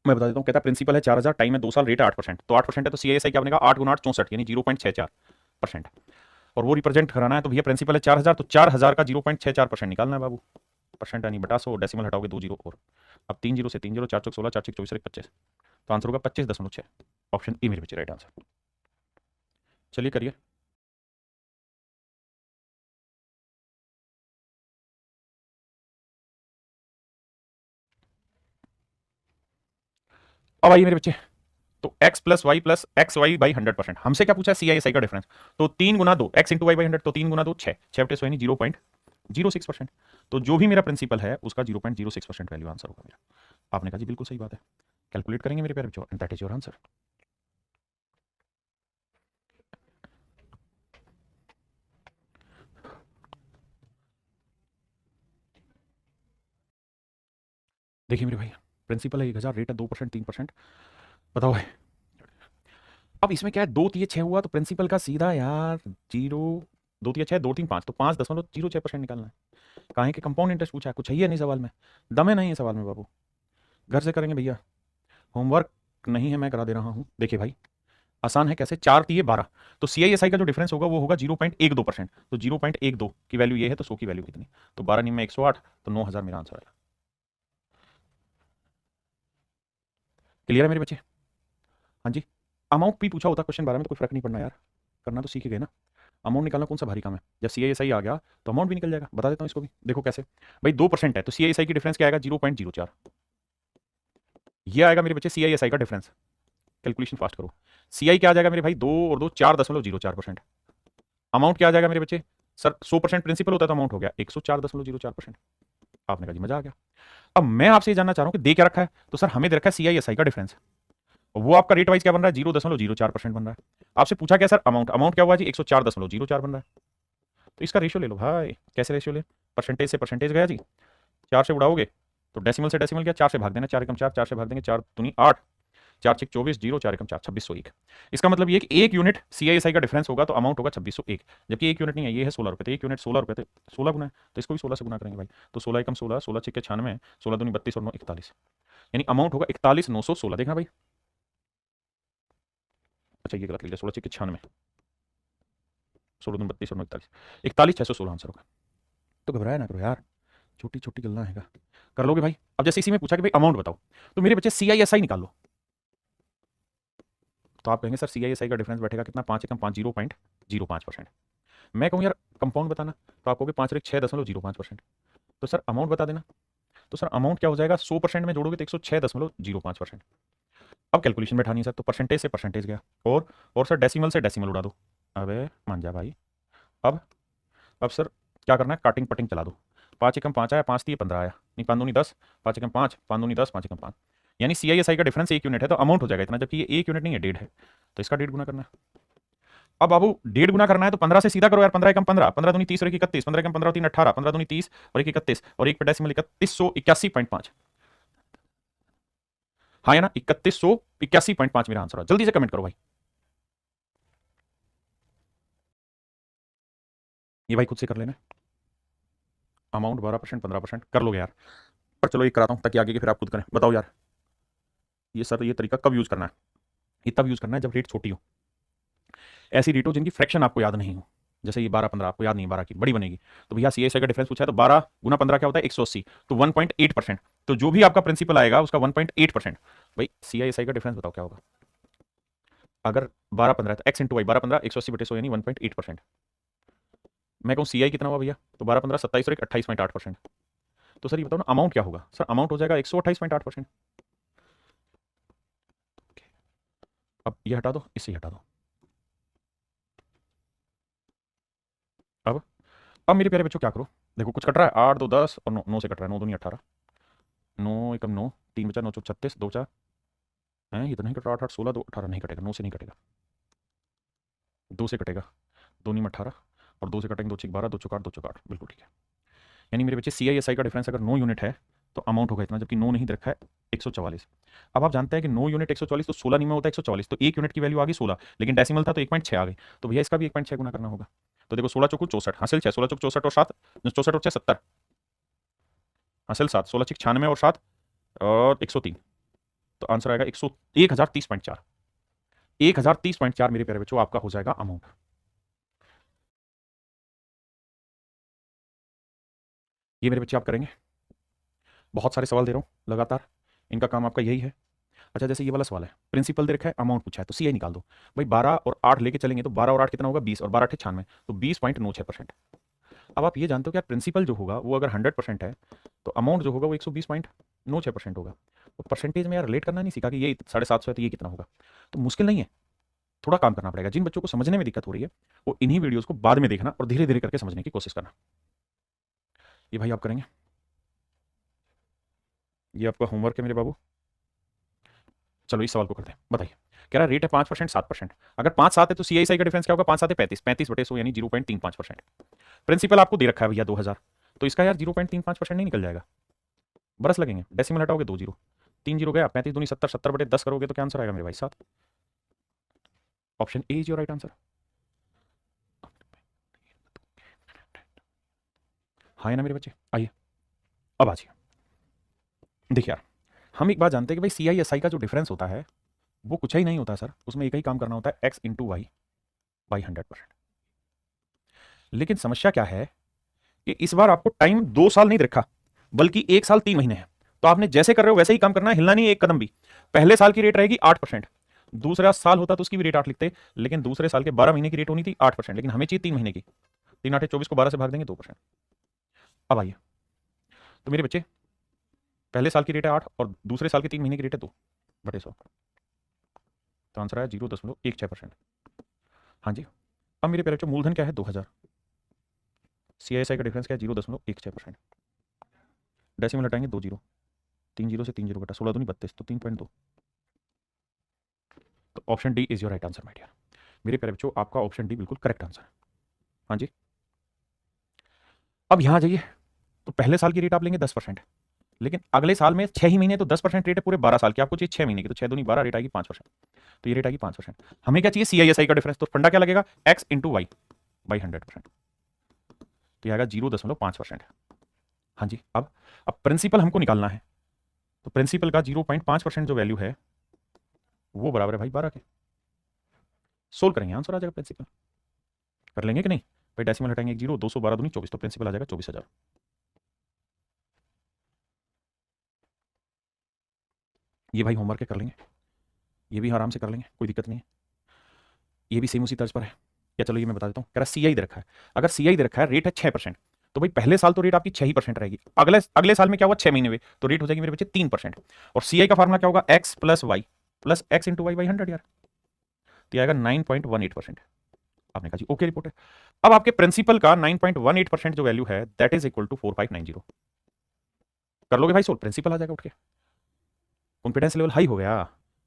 मैं बता देता हूँ, कहता प्रिंसिपल है 4,000, टाइम है 2 साल, रेट है 8%, तो 8% है तो सी आई एस आई क्या बनेगा, 8 गुना 8 64, यानी 0.64%। और वो रिप्रेजेंट कराना है, तो भैया प्रिंसिपल है 4,000, तो 4,000 का 0.64% निकालना है बाबू, परसेंट यानी बटा 100, डेसिमल हटाओगे 2 जीरो और, अब 3 जीरो से 3 जीरो, 4 चौक 16, 4 छक 24, 25, तो आंसर होगा 25.6। ऑप्शन ए मेरे बच्चे राइट आंसर। चलिए करिए। अब आइए मेरे बच्चे, तो x plus x y by 100%, हमसे क्या पूछा है, सी आई एस आई का डिफरेंस, तो 3 गुना 2 x इंटू वाई बाई 100, तो 3 गुना 2 6, 6/100 यानी 0.06%। तो जो भी मेरा प्रिंसिपल है उसका 0.06% वैल्यू आंसर होगा मेरा। आपने कहा जी बिल्कुल सही बात है, कैलकुलेट करेंगे मेरे प्यारे बच्चों, and that is your answer. देखिए मेरे भाई, प्रिंसिपल है 1,000, रेट है 2%, 3%, बताओ भाई। अब इसमें क्या है, 2 3 6 हुआ तो प्रिंसिपल का सीधा यार जीरो, 2 3 6 2 3 5, तो 5.06% निकालना है। काहे के कंपाउंड इंटरेस्ट पूछा है, कुछ है ही नहीं सवाल में, दम है नहीं है सवाल में बाबू, घर से करेंगे भैया, होमवर्क नहीं है मैं करा दे रहा हूँ। देखिए भाई आसान है, कैसे, 4 3 12, तो सी आई एस आई का जो डिफरेंस होगा वो होगा 0.12%, तो 0.12 की वैल्यू ये है, तो 100 की वैल्यू कितनी, तो 12 9 में 108, तो 9,000 मेरा आंसर आएगा। क्लियर है मेरे बच्चे, हाँ जी। अमाउंट भी पूछा होता क्वेश्चन 12 में तो कोई फर्क नहीं पड़ना यार, करना तो सीख ही गए ना। अमाउंट निकालना कौन सा भारी काम है, जब सी आई एस आई आ गया तो अमाउंट भी निकल जाएगा। बता देता हूँ इसको भी, देखो कैसे। भाई 2% है तो सी आई एस आई की डिफरेंस क्या आएगा, 0.04, ये आएगा मेरे बच्चे सी आई एस आई का डिफरेंस। कैलकुलेशन फास्ट करो, सी आई क्या आ जाएगा मेरे भाई, 2 और 2 4.04। अमाउंट क्या आ जाएगा मेरे बच्चे, सर 100% प्रिंसिपल होता है तो अमाउंट हो गया 104.04%। आपने कहा जी मजा आ गया। अब मैं आपसे ये जानना चाह रहा हूं कि दे क्या रखा है, तो सर हमें दे रखा है CISI का डिफरेंस, वो आपका रेट वाइज क्या बन रहा है, 0.04% बन रहा है। आपसे पूछा क्या सर अमाउंट, अमाउंट क्या हुआ जी 104.04 बन रहा है। तो इसका रेशियो ले लो भाई, कैसे रेशियो ले, परसेंटेज से परसेंटेज गया जी, 4 से उड़ाओगे तो डेसिमल से डेसिमल गया, 4 से भाग देना, 4 एकम 4, 4 से भाग देंगे 4 दूनी 8, 4 6 24, 0 4 एकम 4, 2601। इसका मतलब ये कि एक यूनिट CISI का डिफरेंस होगा तो अमाउंट होगा 2601, जबकि एक यूनिट नहीं है, ये है 16 रुपये, तो एक यूनिट 16 रुपये, तो 16 गुना है, तो इसको भी 16 से गुना करेंगे भाई, तो 16 एकम 16, 16 6 96, 16 दूनी 32 और 9 41, यानी अमाउंट होगा 41,916। देखना भाई, अच्छा ये गलत लिख दिया, 16 6 96, 16 दूनी 32 और 9 41, 41,616 आंसर होगा। तो घबराया ना करो यार, छोटी छोटी गलना है, कर लोगे भाई। अब जैसे इसी में पूछा कि भाई अमाउंट बताओ, तो मेरे बच्चे CISI निकाल लो, तो आप कहेंगे सर CISI का डिफरेंस बैठेगा कितना, 5 एकम 5, 0.05%। मैं कहूँ यार कंपाउंड बताना, तो आप कहोगे 5 और 1 6.05%। तो सर अमाउंट बता देना, तो सर अमाउंट क्या हो जाएगा, 100% में जोड़ोगे तो 106.05%। अब कैलकुलेशन बैठानी है सर, तो परसेंटेज से परसेंटेज गया, और सर डेसिमल से डेसिमल उड़ा दो, अबे मान जा भाई। अब सर क्या करना है, काटिंग पटिंग चला दो, 5 एकम 5 आया, 5 थी 15 आया, नहीं 5 दूनी 10, 5 एकम 5, 5 दूनी 10, 5 एकम 5, यानी CISI का डिफरेंस 1 यूनिट है तो अमाउंट हो जाएगा इतना, जबकि ये 1 यूनिट नहीं है, 1.5 है, तो इसका 1.5 गुना करना है। अब बाबू 1.5 गुना करना है तो 15 से सीधा करो यार, 15 एकम 15, 15 दूनी 30 और 1 31, 15 एकम 15 3 18, 15 दूनी 30 और 1 31 और 1 पे डेसिमल 3181.5, हाँ या ना, 3181.5 मेरा आंसर है। जल्दी से कमेंट करो भाई, ये भाई खुद से कर लेना, अमाउंट 12%, 15% कर लोगे यार, पर चलो एक कराता हूं ताकि आगे के फिर आप खुद करें। बताओ यार ये सर ये तरीका कब यूज करना है, ये तब यूज करना है जब रेट छोटी हो, ऐसी रेट हो जिनकी फ्रैक्शन आपको याद नहीं हो, जैसे ये 12 15 आपको याद नहीं, 12 की बड़ी बनेगी, तो भैया CISI का डिफरेंस पूछा है तो 12 गुना 15 क्या होता है 180, तो 1.8%, तो जो भी आपका प्रिंसिपल आएगा उसका 1.8%। भाई CISI का डिफरेंस बताओ क्या होगा, अगर 12 15 तो x इंटू वाई, 12 15 180/100 यानी 1.8%। मैं कहूँ CI कितना हुआ भैया, तो 12 15 27 और 28.8%। तो सर ये बताओ ना अमाउंट क्या होगा, सर अमाउंट हो जाएगा 128.8%। अब ये हटा दो, इससे हटा दो। अब अब मेरे प्यारे बच्चों क्या करो, देखो कुछ कट रहा है, 8 2 10 और 9 9 से कट रहा है, 9 दूनी 18, 9 एकम 9, 3 बचा 9 चौक 36, 2 4 है, ये तो नहीं कट रहा, 8 8 16 2 18 नहीं कटेगा, 9 से नहीं कटेगा, 2 से कटेगा, 2 नी में 18 और 2 से कटेंगे, 2 6 12, 2 चौक 8, 2 चौक 8, बिल्कुल ठीक है। यानी मेरे बच्चे CISI का डिफरेंस अगर 9 यूनिट है तो अमाउंट होगा इतना, जबकि 9 नहीं दे रखा है 144। अब आप जानते हैं कि 9 यूनिट 144, तो 16 नहीं में होता है 144, तो एक यूनिट की वैल्यू आ गई 16, लेकिन डेसिमल था तो 1.6 आ गई, तो भैया इसका भी 1.6 गुना करना होगा। तो देखो 16 चौक 64 हासिल 6, 16 चौक 64 और 7, 64 और 6 70 हासिल 7, 16 6 96 और 7 और 103, तो आंसर आएगा 1030.4, 1030.4 मेरे प्यारे बच्चों आपका हो जाएगा अमाउंट। ये मेरे बच्चे आप करेंगे, बहुत सारे सवाल दे रहा हूँ लगातार, इनका काम आपका यही है। अच्छा जैसे ये वाला सवाल है, प्रिंसिपल दे रखा है, अमाउंट पूछा है, तो CI निकाल दो। भाई 12 और 8 लेके चलेंगे तो 12 और 8 कितना होगा 20 और 12 8 96, तो 20.96%। अब आप ये जानते हो कि यार प्रिंसिपल जो होगा वो अगर 100% है तो अमाउंट जो होगा वो 120.96% होगा। तो परसेंटेज में यार रिलेट करना नहीं सीखा कि ये 750 है तो ये कितना होगा, तो मुश्किल नहीं है, थोड़ा काम करना पड़ेगा। जिन बच्चों को समझने में दिक्कत हो रही है वो इन्हीं वीडियोस को बाद में देखना और धीरे धीरे करके समझने की कोशिश करना। ये भाई आप करेंगे, ये आपका होमवर्क है मेरे बाबू। चलो इस सवाल को करते हैं, बताइए। कह रहा है रेट है 5%, 7%, अगर 5 7 है तो CISI का डिफरेंस क्या होगा, 5 7 है 35, 35/100 यानी 0.35%। प्रिंसिपल आपको दे रखा है भैया 2000, तो इसका यार 0.35% नहीं निकल जाएगा, बरस लगेंगे, डेसिमल हटाओगे 2 जीरो, 3 जीरो गया, 35 दूनी 70, 70/10 करोगे तो क्या आंसर आएगा मेरे भाई 7। Option A is your right answer. हाँ है ना मेरे बच्चे, आइए अब आ जाइए। देखिए यार हम एक बात जानते हैं कि भाई CISI का जो डिफरेंस होता है वो कुछ ही नहीं होता सर, उसमें एक ही काम करना होता है x इंटू वाई बाई 100%। लेकिन समस्या क्या है कि इस बार आपको टाइम 2 साल नहीं रखा बल्कि 1 साल 3 महीने है, तो आपने जैसे कर रहे हो वैसे ही काम करना है, हिलना नहीं है एक कदम भी। पहले साल की रेट रहेगी 8%, दूसरा साल होता तो उसकी भी रेट 8 लिखते, लेकिन दूसरे साल के 12 महीने की रेट होनी थी 8%, लेकिन हमें चाहिए 3 महीने की, 3 8 24 को 12 से भाग देंगे 2%। अब आइए, तो मेरे बच्चे पहले साल की रेट है 8 और दूसरे साल के 3 महीने की रेट है 2/100, तो आंसर आया 0.16%। हाँ जी, अब मेरे प्यारे बच्चों मूलधन क्या है 2000, CISI का डिफरेंस क्या है 0.16%, डेसिमल हटाएंगे 2 जीरो, 30 से 30 घटा 16 दूनी 32, तो 3.2। तो option D is your right answer my dear. मेरे प्यारे बच्चों, आपका ऑप्शन डी बिल्कुल करेक्ट आंसर है। हाँ जी, अब यहाँ जाइए, तो पहले साल की रेट आप लेंगे 10%, लेकिन अगले साल में 6 ही महीने, तो 10% रेट है पूरे 12 साल की। आपको चाहिए 6 महीने की, तो 6 दूनी 12, रेट आएगी 5%। तो ये रेट आएगी 5%। हमें क्या चाहिए, CISI का डिफरेंस। तो फंडा क्या लगेगा, x इंटू वाई बाई 100%, तो ये आएगा 0.5%। हाँ जी, अब प्रिंसिपल हमको निकालना है, तो प्रिंसिपल का 0.5% जो वैल्यू है वो बराबर है भाई 12 के। सोल्व करेंगे, आंसर आ जाएगा प्रिंसिपल। कर लेंगे कि नहीं भाई, डेसिमल हटाएंगे 1 0, 212 दूनी 24, तो प्रिंसिपल आ जाएगा 24,000। ये भाई होमवर्क है, कर लेंगे, ये भी आराम से कर लेंगे, कोई दिक्कत नहीं है। ये भी सेम उसी तर्ज पर है। क्या, चलो ये मैं बता देता हूँ। कह रहा CI दे रखा है, अगर CI दे रखा है, रेट है 6%, तो भाई पहले साल तो रेट आपकी 6% रहेगी। अगले अगले साल में क्या हुआ, 6 महीने हुए, तो रेट हो जाएगी मेरे बच्चे 3%। और CI का फार्मूला क्या होगा, x plus y plus x into y by 100 यार, तो ये आएगा 9.18%। आपने कहा जी ओके, रिपोर्ट है। अब आपके प्रिंसिपल का 9.18% जो वैल्यू है, दैट इज इक्वल टू 4590। कर लोगे भाई सोल्व, प्रिंसिपल आ जाएगा उठ के। कॉन्फिडेंस लेवल हाई हो गया।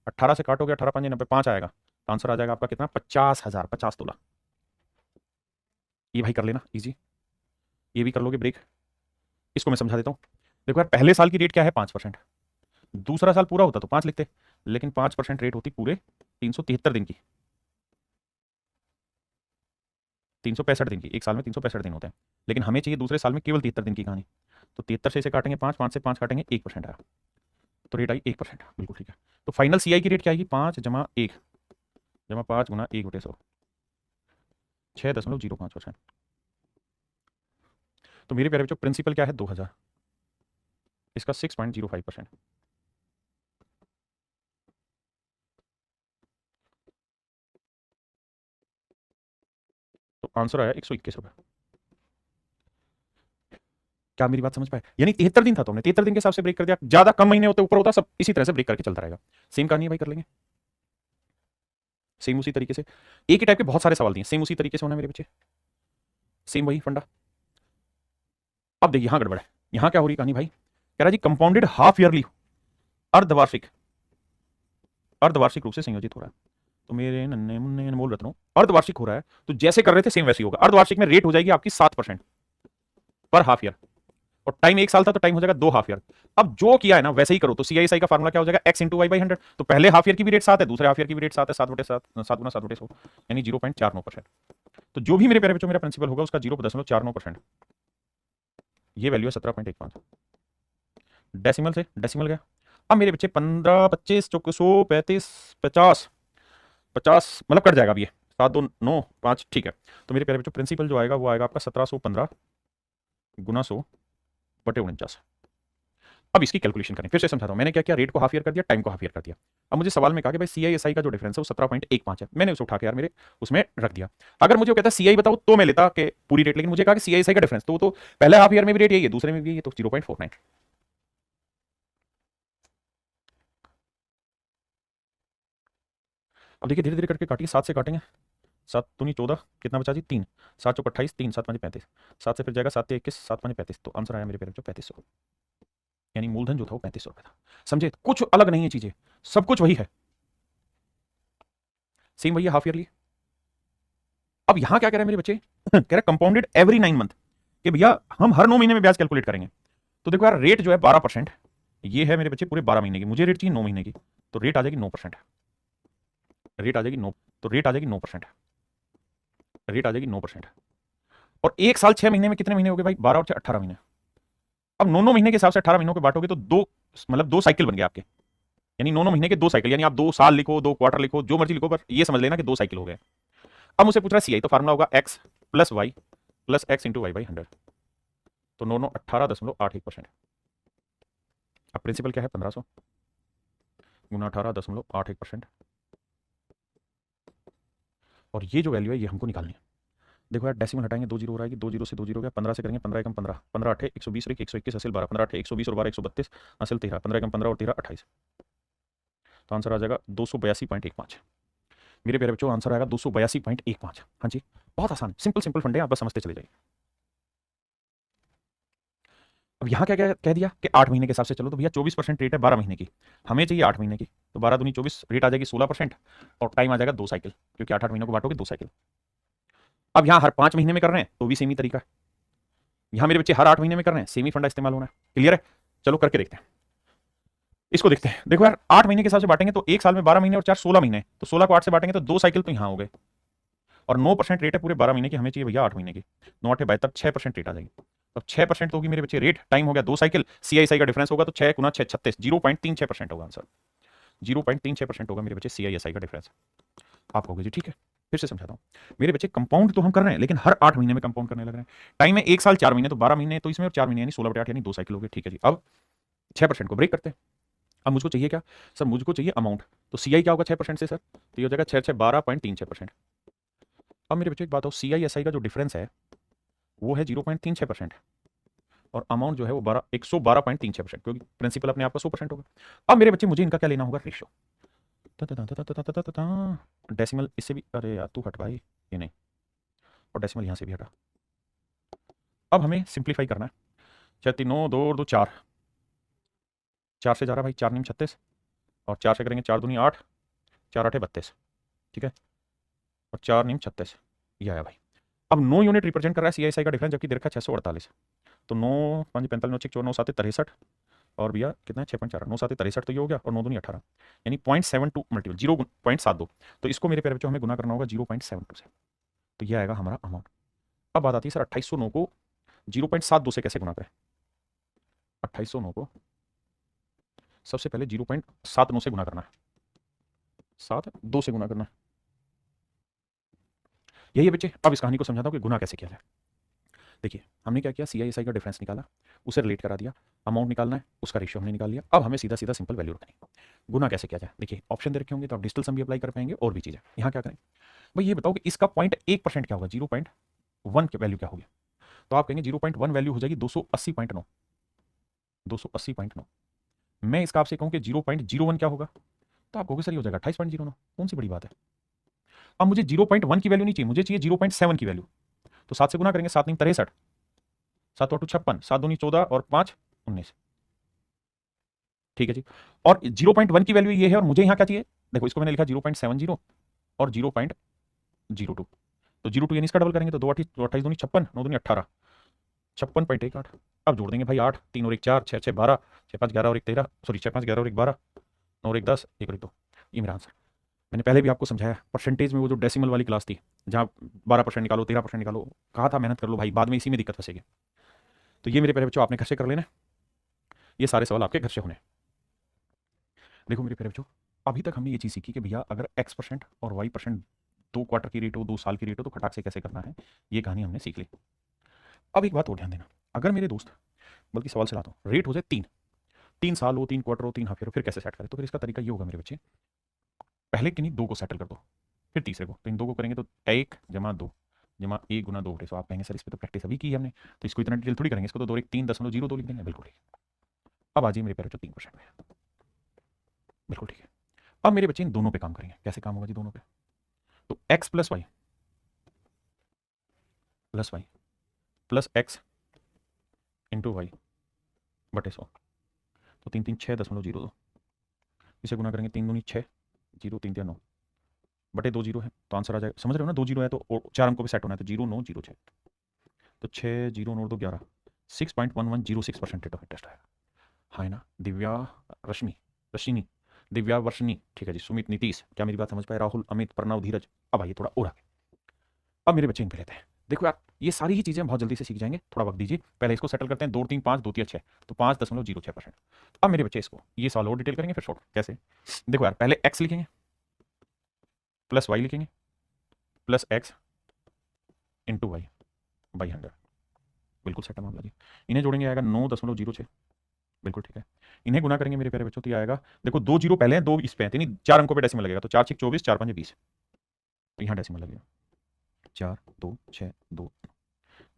18 से काटोगे, 18 5 90, 5 आएगा, तो आंसर आ जाएगा आपका कितना, 50,000, 50 तोला। ये भाई कर लेना इजी, ये भी कर लोगे ब्रेक। इसको मैं समझा देता हूँ। देखो यार, पहले साल की रेट क्या है, 5%। दूसरा साल पूरा होता तो 5 लिखते, लेकिन 5% रेट होती पूरे 373 दिन की, 365 दिन की। एक साल में 365 दिन होते हैं, लेकिन हमें चाहिए दूसरे साल में केवल 73 दिन की कहानी। तो 73 से इसे काटेंगे 5, 5 से 5 काटेंगे, 1% आया, तो रेट आई 1%। बिल्कुल ठीक है। तो फाइनल CI की रेट क्या आएगी, 5 जमा 1 जमा 5 गुना 1/100, 6.05%। तो मेरे प्यारे बच्चों, प्रिंसिपल क्या है, 2000, इसका 6.05%। तो आंसर आया 121 रुपये। क्या मेरी बात समझ पाए, यानी 73 दिन था, तो हमने 73 दिन के हिसाब से ब्रेक कर दिया। ज्यादा कम महीने होते ऊपर होता, सब इसी तरह से ब्रेक करके चलता रहेगा। सेम कहानी है भाई, कर लेंगे सेम उसी तरीके से। एक ही टाइप के बहुत सारे सवाल दिए, सेम उसी तरीके से होना मेरे बच्चे, सेम वही फंडा। अब देखिए यहां गड़बड़ है, यहां क्या हो रही कहानी भाई, कह रहा जी कंपाउंडेड हाफ ईयरली, अर्धवार्षिक, अर्धवार्षिक रूप से संयोजित हो रहा है। तो मेरे नन्हे मुन्ने अनमोल रत्नों, अर्धवार्षिक हो रहा है, तो जैसे कर रहे थे सेम वैसे ही होगा। अर्धवार्षिक में रेट हो जाएगी आपकी 7% पर हाफ ईयर, और टाइम 1 साल था, तो टाइम हो जाएगा 2 हाफ ईयर। अब जो किया है ना वैसे ही करो, तो CISI का फार्मूला क्या हो जाएगा, x इंटू वाई बाई 100। तो पहले हाफ ईयर की भी रेट 7 है, दूसरे हाफ ईयर की भी रेट 7 है, 7/7, 7 गुना 7/100, यानी 0.49%। तो जो भी मेरे प्यारे बच्चों मेरा प्रिंसिपल होगा, उसका 0.49%। ये वैल्यू है 17.15। डेसिमल से डेसिमल गया। अब मेरे बच्चे 15, 25, 100, 35, 50, 50 मतलब कट जाएगा अब ये, 7 2 9 5, ठीक है। तो मेरे प्यारे बच्चों, प्रिंसिपल जो आएगा वो आएगा आपका 1715 गुना 100/49। अब इसकी कैलकुलेशन करें, फिर से समझाता हूं। मैंने क्या किया, रेट को हाफ ईयर कर दिया, टाइम को हाफ ईयर कर दिया। अब मुझे सवाल में कहा कि भाई CISI का जो डिफरेंस है वो 17.15 है। मैंने उसे उठा के यार मेरे उसमें रख दिया। अगर मुझे वो कहता CI बताओ, तो मैं लेता कि पूरी रेट, लेकिन मुझे कहा कि CISI का डिफरेंस, तो पहले हाफ ईयर में भी रेट यही है, दूसरे में भी यही है, तो 0.49। अब देखिए धीरे धीरे करके काटिए, 7 से काटेंगे, 7 दूनी 14, कितना बचा जी 3, 7 चौक 28, 3 7 5 35, 7 से फिर जाएगा 7 21, 7 5 35, तो आंसर आया मेरे पेरेंट्स 3500। यानी मूलधन जो था वो 3500 रुपए था। समझे, कुछ अलग नहीं है चीजें, सब कुछ वही है, सेम वही है हाफ ईयरली। अब यहां क्या कह रहे हैं मेरे बच्चे कह रहे हैं कंपाउंडेड एवरी 9 मंथ, कि भैया हम हर 9 महीने में ब्याज कैलकुलेट करेंगे। तो देखो यार, रेट जो है 12%, ये है मेरे बच्चे पूरे 12 महीने की, मुझे रेट चाहिए 9 महीने की, तो रेट आ जाएगी 9%। रेट आ जाएगी 9, तो रेट आ जाएगी 9%, रेट आ जाएगी 9%। और 1 साल 6 महीने में कितने महीने हो गए भाई, 12 और 18 महीने। अब 9 महीने के हिसाब से 18 महीनों के बांटोगे, तो दो, मतलब 2 साइकिल बन गए आपके, यानी 9 महीने के 2 साइकिल, यानी आप 2 साल लिखो, 2 क्वार्टर लिखो, जो मर्जी लिखो, पर ये समझ लेना कि 2 साइकिल हो गए। अब मुझे पूछ रहा है CI, तो फार्मूला होगा x plus y plus x into y by 100, तो 9 9 18.81%। अब प्रिंसिपल क्या है, 1500 गुना 18.81%। और ये जो वैल्यू है ये हमको निकालनी है। देखो यार, डेसिमल हटाएंगे, 2 जीरो हो रहा है, 2 जीरो से 2 जीरो हो गया, 15 से करेंगे, 15 एकम 15, 15 8 120 और 121 असिल 12, 15 8 120 और 12 132 असिल 13, 15 एकम 15 और 13 28। तो आंसर आ जाएगा 282.15। मेरे प्यारे बच्चों, आंसर आएगा 282.15। हाँ जी, बहुत आसान, सिंपल सिंपल फंडे, आप बस समझते चले जाइए। अब यहाँ क्या क्या कह दिया कि 8 महीने के हिसाब से चलो, तो भैया 24% रेट है 12 महीने की, हमें चाहिए 8 महीने की, तो 12 दूनी 24, रेट आ जाएगी 16% और टाइम आ जाएगा 2 साइकिल, क्योंकि 8 महीनों को बांटोगे 2 साइकिल। अब यहाँ हर 5 महीने में कर रहे हैं तो भी सेम ही तरीका है, यहाँ मेरे बच्चे हर 8 महीने में कर रहे हैं, सेम ही फंडा इस्तेमाल होना है। क्लियर है? चलो करके देखते हैं, इसको देखते हैं। देखो यार 8 महीने के हिसाब से बांटेंगे तो एक साल में 12 महीने और 4 16 महीने, तो 16 को 8 से बांटेंगे तो 2 साइकिल तो यहाँ हो गए, और 9% रेट है पूरे 12 महीने की, हमें चाहिए भैया 8 महीने की, 9 8 72, 6% रेट आ जाएगी। अब 6% तो होगी मेरे बच्चे रेट, टाइम हो गया 2 साइकिल, सीआईएसआई का डिफरेंस होगा तो 6 गुना 6 36, 0.36% होगा आंसर, 0.36% होगा मेरे बच्चे सीआईएसआई का डिफरेंस। आप कहोगे जी ठीक है, फिर से समझाता हूँ मेरे बच्चे, कंपाउंड तो हम कर रहे हैं लेकिन हर 8 महीने में कंपाउंड करने लग रहे हैं, टाइम है 1 साल 4 महीने, तो 12 महीने तो इसमें और 4 महीने यानी 16/8 यानी 2 साइकिल हो गए। ठीक है जी, अब 6% को ब्रेक करते हैं। अब मुझको चाहिए क्या सर, मुझको चाहिए अमाउंट, तो सीआई क्या होगा 6% से सर, तो ये हो जाएगा 6 6 12.36%। अब मेरे बच्चे एक बात हो, सीआईएसआई का जो डिफरेंस है वो है 0.36% और अमाउंट जो है वो 112.36%, क्योंकि प्रिंसिपल अपने आप का 100% होगा। अब मेरे बच्चे मुझे इनका क्या लेना होगा, रेशियो, डेसिमल इससे भी, अरे यार तू हट भाई, ये नहीं, और डेसिमल यहाँ से भी हटा। अब हमें सिंप्लीफाई करना है, 6 3 9 2 और 2 4, 4 से जा रहा भाई, 4 नीम 36 और 4 से करेंगे 4 दूनी 8, 4 8 32, ठीक है, और 4 नीम 36, ये आया भाई। अब 9 यूनिट रिप्रेजेंट कर रहा है सीआईएसआई का डिफरेंस, जबकि दे रखा है 648, तो 9 5 45 9 6 4 9 7 63, और भैया कितना है 6.4, 9 7 63 तो ये हो गया, और 9 दूनी 18, यानी 0.72 मल्टीपल 0.72, तो इसको मेरे प्यारे बच्चों हमें गुना करना होगा 0.72 से, तो ये आएगा हमारा अमाउंट। अब बात आती है सर 2809 को 0.72 से कैसे गुना करें। 2809 को सबसे पहले 0.79 से गुना करना है, 72 से गुना करना है, यही है बच्चे। अब इस कहानी को समझाता हूँ कि गुना कैसे किया जाए। देखिए हमने क्या किया, सीआईएसआई का डिफरेंस निकाला, उसे रिलेट करा दिया, अमाउंट निकालना है उसका रेशियो हमने निकाल लिया, अब हमें सीधा सीधा सिंपल वैल्यू रखनी है। गुना कैसे किया जाए, देखिए ऑप्शन दे रखे होंगे तो आप डिजिटल सम भी अप्लाई कर पाएंगे और भी चीजें। यहाँ क्या करें भाई, ये बताओ कि इसका 0.1% क्या होगा, 0.1 की वैल्यू क्या होगी, तो आप कहेंगे 0.1 वैल्यू हो जाएगी 280.9, 280.9। मैं इसका आपसे कहूँ कि 0.01 क्या होगा, तो आप कहोगे सर ये हो जाएगा 28.09, कौन सी बड़ी बात है। अब मुझे 0.1 की वैल्यू नहीं चाहिए, मुझे चाहिए 0.7 की वैल्यू, तो 7 से गुना करेंगे, 7 नीम 63, 7 8 56, 7 दूनी 14 और 5 19, ठीक है जी। और 0.1 की वैल्यू ये है और मुझे यहाँ क्या चाहिए, देखो इसको मैंने लिखा 0.70 और 0.02, तो 02 यानी इसका डबल करेंगे तो 2 28 दूनी 56, 9 दूनी 18, 56.18। अब जोड़ देंगे भाई 8 3 और 1 4, 6 6 12, 6 5 11 और 1 13, सॉरी 6 5 11 और 1 12, 9 और 1 10, 1 और 1 2, ये मेरा आंसर। मैंने पहले भी आपको समझाया परसेंटेज में, वो जो डेसिमल वाली क्लास थी जहाँ 12% निकालो 13% निकालो, कहा था मेहनत कर लो भाई, बाद में इसी में दिक्कत फंसेगी। तो ये मेरे प्यारे बच्चों आपने घर से कर लेना, ये सारे सवाल आपके घर से होने। देखो मेरे प्यारे बच्चों, अभी तक हमने ये चीज़ सीखी कि भैया अगर X% और Y% 2 क्वार्टर की रेट हो, 2 साल की रेट हो, तो खटाक से कैसे करना है, ये कहानी हमने सीख ली। अब एक बात और ध्यान देना, अगर मेरे दोस्त, बल्कि सवाल से लाता हूँ, रेट हो जाए 3 साल हो, 3 क्वार्टर हो, 3 हाफ ईयर हो, फिर कैसे सेट करें, तो फिर इसका तरीका ये होगा मेरे बच्चे, पहले किन्हीं 2 को सेटल कर दो, फिर तीसरे को, तो इन 2 को करेंगे तो 1 जमा 2 जमा 1 गुना 2 बटे 100। आप कहेंगे सर इस पर तो प्रैक्टिस अभी की है हमने, तो इसको इतना डिटेल थोड़ी करेंगे, इसको तो 2 1 3.02 लिख देंगे, बिल्कुल ठीक। अब आ जाइए मेरे प्यारे बच्चों 3% में, बिल्कुल ठीक है। अब मेरे बच्चे इन दोनों पे काम करेंगे, कैसे काम होगा जी दोनों पे, तो x plus y plus x into y बटे 100, तो 3 3 6.02, इसे गुना करेंगे 3 दूनी 6, 0 3 3 9 बटे 2 जीरो है, तो आंसर आ जाएगा, समझ रहे हो ना, 2 जीरो है तो 4 अंकों पे सेट होना है, तो 0 9 0 6, तो 6 0 9 2 11, 6.1106% रेट ऑफ इंटरेस्ट आएगा। हाँ है ना, दिव्या रश्मि दिव्या वर्षनी, ठीक है जी, सुमित नीतीश, क्या मेरी बात समझ पाए, राहुल अमित प्रणव धीरज। अब आइए थोड़ा और आगे, अब मेरे बच्चे इन पे लेते हैं। देखो यार ये सारी ही चीज़ें बहुत जल्दी से सीख जाएंगे, थोड़ा वक्त दीजिए, पहले इसको सेटल करते हैं, 2 3 5 2 3 6, तो 5.06%। अब मेरे बच्चे इसको ये सवाल और डिटेल करेंगे, फिर शॉर्ट कैसे, देखो यार पहले x लिखेंगे प्लस y लिखेंगे plus x into y by 100, बिल्कुल सेट है मामला जी। इन्हें जोड़ेंगे आएगा 9.06, बिल्कुल ठीक है। इन्हें गुना करेंगे मेरे प्यारे बच्चों तो ये आएगा, देखो 2 जीरो पहले हैं, 2 इस पे हैं, यानी 4 अंकों पे डेसिमल लगेगा, तो 4 6 24, 4 5 20, तो यहाँ डेसिमल लगेगा 4 2 6 2,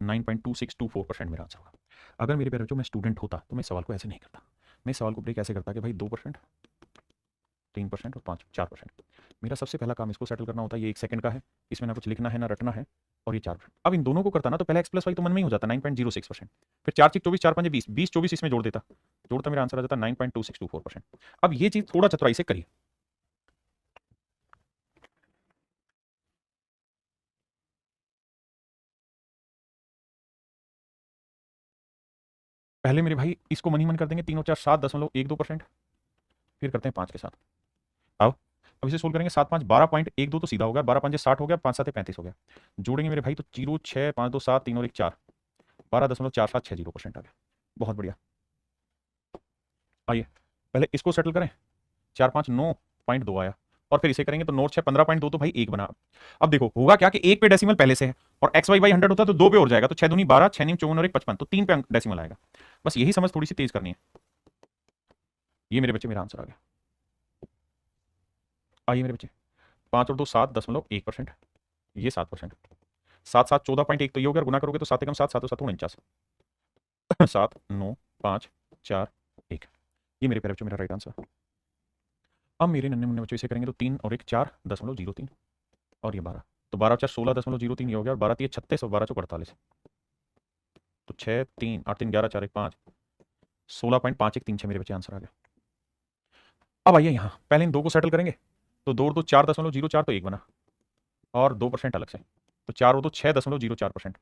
9.2624% मेरा आंसर होगा। अगर मेरे प्यारे बच्चों मैं स्टूडेंट होता तो मैं सवाल को ऐसे नहीं करता, मैं सवाल को ब्रेक ऐसे करता कि भाई 2%, 3% और 4%, मेरा सबसे पहला काम इसको सेटल करना होता है, ये 1 सेकंड का है, इसमें ना कुछ लिखना है ना रटना है, और ये 4%। अब इन दोनों को करता ना तो पहले x प्लस वाई तो मन में ही हो जाता 9.06%, फिर 4 चीज 24, 4 5 20, 20 24 इसमें जोड़ता मेरा आंसर आ जाता 9.2624%। अब ये चीज थोड़ा चतुराई से करिए। पहले मेरे भाई इसको मन ही मन कर देंगे, 3 और 4 7.12%, फिर करते हैं 5 के साथ। अब इसे सोल्व करेंगे, 7 5 12.12 तो सीधा हो गया, 12 5 60 हो गया, 5 7 35 हो गया। जोड़ेंगे मेरे भाई तो 0 6 5 2 7 3 और 1 4, 12.4760% आ गया। बहुत बढ़िया। आइए पहले इसको सेटल करें, 4 5 9.2 आया, और फिर इसे करेंगे तो 9 6 15.2 तो भाई 1 बना। अब देखो होगा क्या कि 1 पे डेसिमल पहले से है, और एक्स वाई बाई 100 होता तो 2 पे और जाएगा, तो 6 दूनी 12, 6 नीम 54 और 1 55, तो 3 पे डेसिमल आएगा। बस यही समझ थोड़ी सी तेज करनी है। ये मेरे बच्चे मेरा आंसर आ गया। आइए मेरे बच्चे, 5 और 2 7.1%, ये 7%, 7 7 14.1 तो ये हो गया, गुना करोगे तो 7 एकम 7 7 7 49, 7 9 5 4 1, ये मेरे प्यारे बच्चों मेरा राइट आंसर। अब मेरे नन्हे मुन्ने बच्चों इसे करेंगे तो 3 और 1 4.03, और ये 12, तो 12 4 16.03 ये हो गया, और 12 3 36 और 12 4 48, तो 6 3 8 3 11 4 1 5, 16.5136 मेरे बच्चे आंसर आ गया। अब आइए यहाँ पहले इन दो को सेटल करेंगे, तो 2 और 2 4.04 तो 1 बना, और 2% अलग से, तो 4 और 2 6.04%।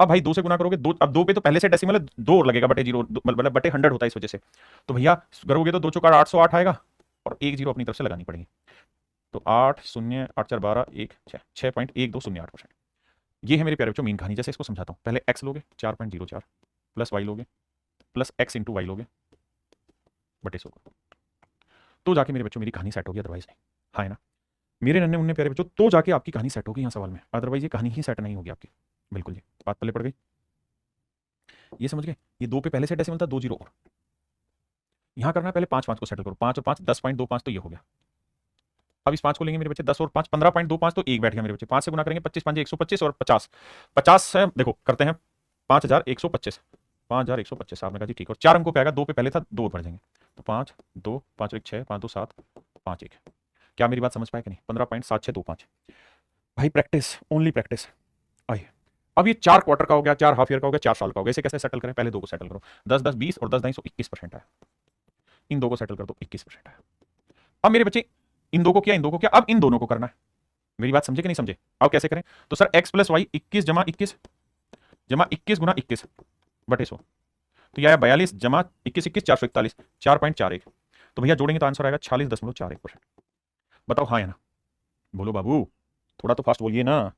अब भाई 2 से गुना करोगे, 2 अब 2 पे तो पहले से डेसिमल है, 2 और लगेगा बटे 0, मतलब बटे 100 होता है इस वजह से, तो भैया करोगे तो 2 चौका 808 आएगा, और एक जीरो अपनी तरफ से लगानी पड़ेगी, तो 8 0 8 4 12 1 6 6.1208%। ये है मेरे प्यारे बच्चों मेन कहानी। जैसे इसको समझाता हूँ, पहले x लोगे 4.04, प्लस y लोगे, प्लस x इंटू वाई लोगे, बटे 100, तो जाके मेरे बच्चों मेरी कहानी सेट होगी, अदरवाइज नहीं। हाँ है ना मेरे नन्हे मुन्ने प्यारे बच्चों, तो जाके आपकी कहानी सेट होगी यहाँ सवाल में, अदरवाइज ये कहानी ही सेट नहीं होगी आपकी। बिल्कुल जी, बात पल्ले पड़ गई, ये समझ गए। ये 2 पे पहले से डेसिमल था, 2 जीरो और यहाँ करना है, पहले 5 5 को सेटल करो, 5 और 5 10.25, तो ये हो गया। अब इस 5 को लेंगे मेरे बच्चे, 10 और 5 15.25, तो 1 बैठ गया मेरे बच्चे। 5 से गुना करेंगे, 25 5 125, और 50 50 से देखो करते हैं 5125, 5125 आपने कहा जी ठीक, और 4 अंकों पे आएगा, 2 पे पहले था, 2 बढ़ जाएंगे, तो 5 2 5 1 6 5 2 7 5 1। क्या मेरी बात समझ पाए कि नहीं? 15.7625 भाई, प्रैक्टिस ओनली प्रैक्टिस। आइए अब ये 4 क्वार्टर का हो गया, 4 हाफ ईयर का हो गया, 4 साल का हो गया, इसे कैसे सेटल करें? पहले दो को सेटल करो, 10 10 20 और 10 ढाई 21% है, इन दो को सेटल कर दो, 21% है। अब मेरे बच्चे इन दो को किया, इन दो को किया, अब इन दोनों को करना है। मेरी बात समझे कि नहीं समझे? अब कैसे करें? तो सर x प्लस वाई 21 जमा 21 जमा 21 गुना 21 बटे 100, तो यह आया 42 जमा 21 21 441, 4.41, तो भैया जोड़ेंगे तो आंसर आएगा 46.41%। बताओ हाँ या ना? बोलो बाबू, थोड़ा तो फास्ट बोलिए ना।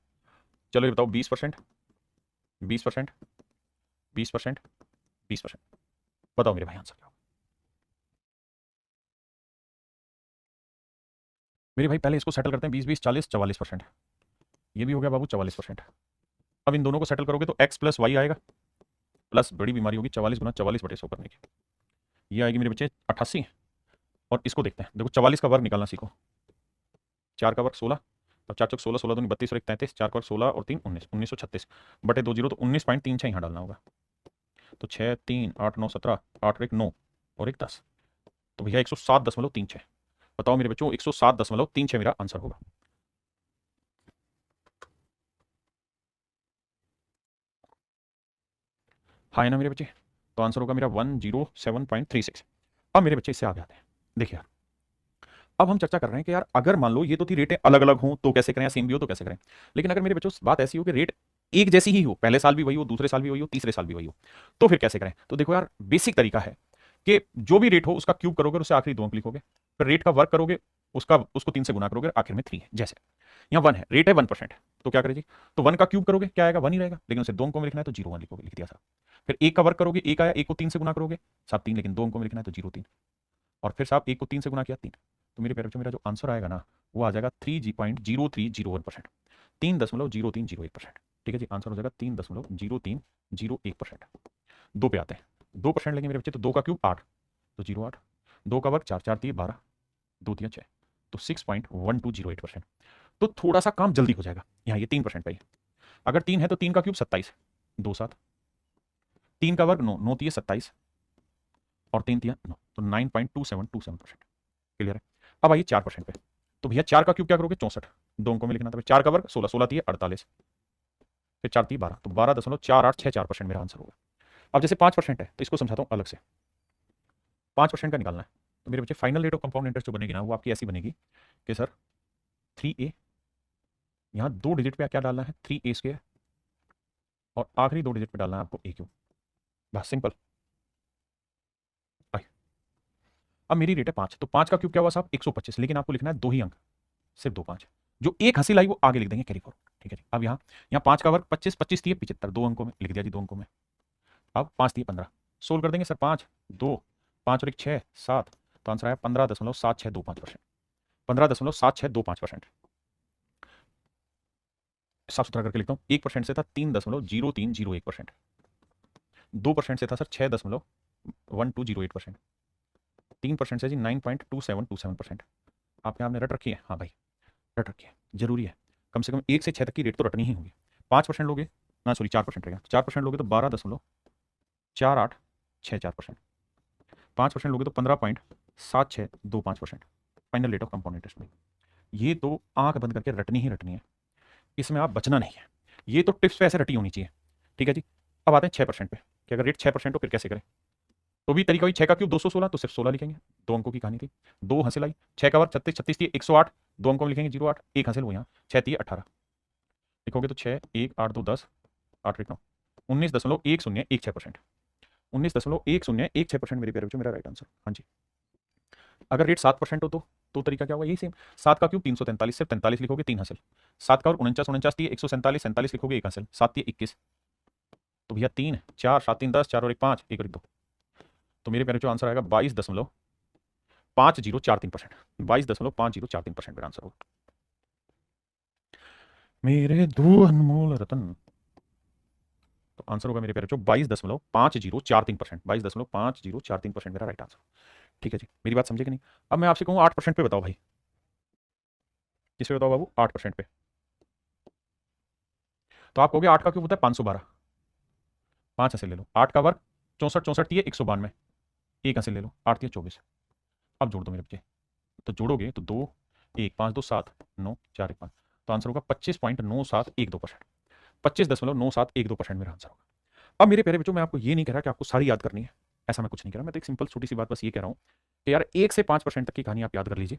चलो ये बताओ, 20%, 20%, 20%, 20%, बताओ मेरे भाई आंसर क्या होगा? मेरे भाई पहले इसको सेटल करते हैं, 20 20 40 44%, ये भी हो गया बाबू 44%। अब इन दोनों को सेटल करोगे तो x प्लस वाई आएगा, प्लस बड़ी बीमारी होगी 44 गुना 44 बटे 100 करने की, ये आएगी मेरे बच्चे 88। और इसको देखते हैं, देखो 44 का वर्ग निकालना सीखो, 4 का वर्ग 16, और 4 चौक 16, 16 दूनी 32 और 1 33, 4 का वर्ग 16 और 3 19, 1936 बटे 2 जीरो, तो 19.36 यहाँ डालना होगा, तो 6 3 8 9 17, 8 और 1 9 और 1 10, तो भैया 107.36। बताओ मेरे बच्चों, 107.36 मेरा आंसर होगा। हाँ है ना मेरे बच्चे? तो आंसर होगा मेरा 107.36। अब मेरे बच्चे इससे आगे आते हैं। देखिए यार, अब हम चर्चा कर रहे हैं कि यार अगर मान लो ये तो थी रेटें अलग अलग हों तो कैसे करें, या सेम भी हो तो कैसे करें। लेकिन अगर मेरे बच्चों बात ऐसी हो कि रेट एक जैसी ही हो, पहले साल भी वही हो, दूसरे साल भी वही हो, तीसरे साल भी वही हो, तो फिर कैसे करें? तो देखो यार, बेसिक तरीका है कि जो भी रेट हो उसका क्यूब करोगे और उससे आखिरी 2 अंक लिखोगे, फिर रेट का वर्क करोगे, उसका उसको 3 से गुना करोगे, आखिर में 3 है। जैसे यहाँ 1 है, रेट है 1%, तो क्या करें जी? तो 1 का क्यूब करोगे, क्या आएगा? 1 ही रहेगा, लेकिन उसे 2 अंकों में लिखना है तो 0 1 लिखोगे, लिख दिया साहब। फिर 1 का वर्क करोगे, 1 आया, 1 को 3 से गुना करोगे साहब 3, लेकिन 2 अंकों में लिखना है तो 0 3, और फिर साहब 1 को 3 से गुना किया 3, तो मेरे प्यारे बच्चों मेरा जो आंसर आएगा ना, वो आ जाएगा 3.0301%, 3.0301%। ठीक है जी, आंसर हो जाएगा 3.0301%। 2 पे आते हैं, 2% लेंगे मेरे बच्चे, तो 2 का क्यूब 8, तो 0 8, 2 का वर्ग 4 4 3 12, 2 3 6, तो 6.1208%। तो थोड़ा सा काम जल्दी हो जाएगा यहाँ, ये 3% पे ही। अगर 3 है तो 3 का क्यूब 27, 2 7, 3 का वर्ग 9, 9 3 27, और 3 3 9, तो 9.2727%। क्लियर है? अब आइए 4% पे, तो भैया 4 का क्यूब क्या करोगे 64, 2 अंकों में लिखना था। 4 का वर्ग 16, 16 थी 48, फिर 4 थी 12, तो 12.4864% मेरा आंसर होगा। अब जैसे 5% है तो इसको समझाता हूँ अलग से। 5% का निकालना है तो मेरे बच्चे final rate of compound interest जो बनेगी ना वो आपकी ऐसी बनेगी कि सर 3a, यहाँ 2 डिजिट पे क्या डालना है 3a², और आखिरी 2 डिजिट पे डालना है आपको a³। बस सिंपल। अब मेरी रेट है 5, तो 5 का क्यूब क्या हुआ साहब 125, लेकिन आपको लिखना है 2 ही अंक, सिर्फ 2 5, जो एक हंसी लाई वो आगे लिख देंगे कैरी फॉरवर्ड। ठीक है जी। अब यहाँ 5 का वर्ग 25, 25 थी 75, 2 अंकों में लिख दिया जी, 2 अंकों में। अब 5 थी 15, सोल्व कर देंगे सर, 5 2 5 और 1 6 7, तो आंसर आया 15.7625%। 15.7625%। साफ सुथरा करके लिखता हूँ, 1% से था 3.0301%, 2% से था सर 6.1208%, 3% से जी 9.2727%। आपने आपने रट रखी है, हाँ भाई रट रखी है, जरूरी है। कम से कम 1 से 6 तक की रेट तो रटनी ही होगी। 5% लोगे ना, सॉरी 4% रहेगा, 4% लोगे तो 12.4864%, 5% लोगे तो 15.7625%। Final rate of compound interest में ये तो आंख बंद करके रटनी ही रटनी है, इसमें आप बचना नहीं है। ये तो टिप्स पे ऐसे रटी होनी चाहिए। ठीक है जी। अब आते हैं 6% पे कि अगर रेट 6% हो फिर कैसे करें। तो भी तरीका वही, 6 का क्यूब 216, तो सिर्फ 16 लिखेंगे, 2 अंकों की कहानी थी। 2 हासिल आई, 6 का वर्ग 36, 36 थी 108, 2 अंकों में लिखेंगे 08, 1 हासिल हो यहाँ 6 थी 18, लिखोगे तो 6 1 8 2 10, 8 9, 19.1016%, 19.1016% मेरे प्यारे बच्चों मेरा राइट आंसर। हाँ जी। अगर रेट 7% हो तो तरीका क्या होगा, यही सेम। 7 का क्यूब 343, सिर्फ 43 लिखोगे 3 हासिल, 7 का वर्ग 49, 49 थी 147, 47 लिखोगे 1 हासिल, 7 थी 21, तो भैया 3 4 7 3 10, 4 और 1 5, 1 और 1 2, तो मेरे प्यारे बच्चों आंसर आएगा 22.5043%। 22.5043% मेरा आंसर होगा। मेरे दो अनमोल रतन, तो आंसर होगा मेरे प्यारे बच्चों 22.5043%, 22.5043% मेरा राइट आंसर। ठीक है जी, मेरी बात समझे कि नहीं। अब मैं आपसे कहूँ 8% पे बताओ भाई, किस पे बताओ बाबू 8% पे, तो आप कहोगे 8 का क्यूब होता है 512, 5 ऐसे ले लो, 8 का वर्ग 64, 64 थी 192, 1 ऐसे ले लो, 8 थी 24। अब जोड़ दो मेरे बच्चे, तो जोड़ोगे तो 2 1 5 2 7 9 4 1 5, तो आंसर होगा 25.9712%, 25.9712% मेरा आंसर होगा। अब मेरे प्यारे बच्चों मैं आपको ये नहीं कह रहा कि आपको सारी याद करनी है, ऐसा मैं कुछ नहीं कह रहा, मैं तो एक सिंपल छोटी सी बात बस ये कह रहा हूँ कि यार 1 से 5% तक की कहानी आप याद कर लीजिए,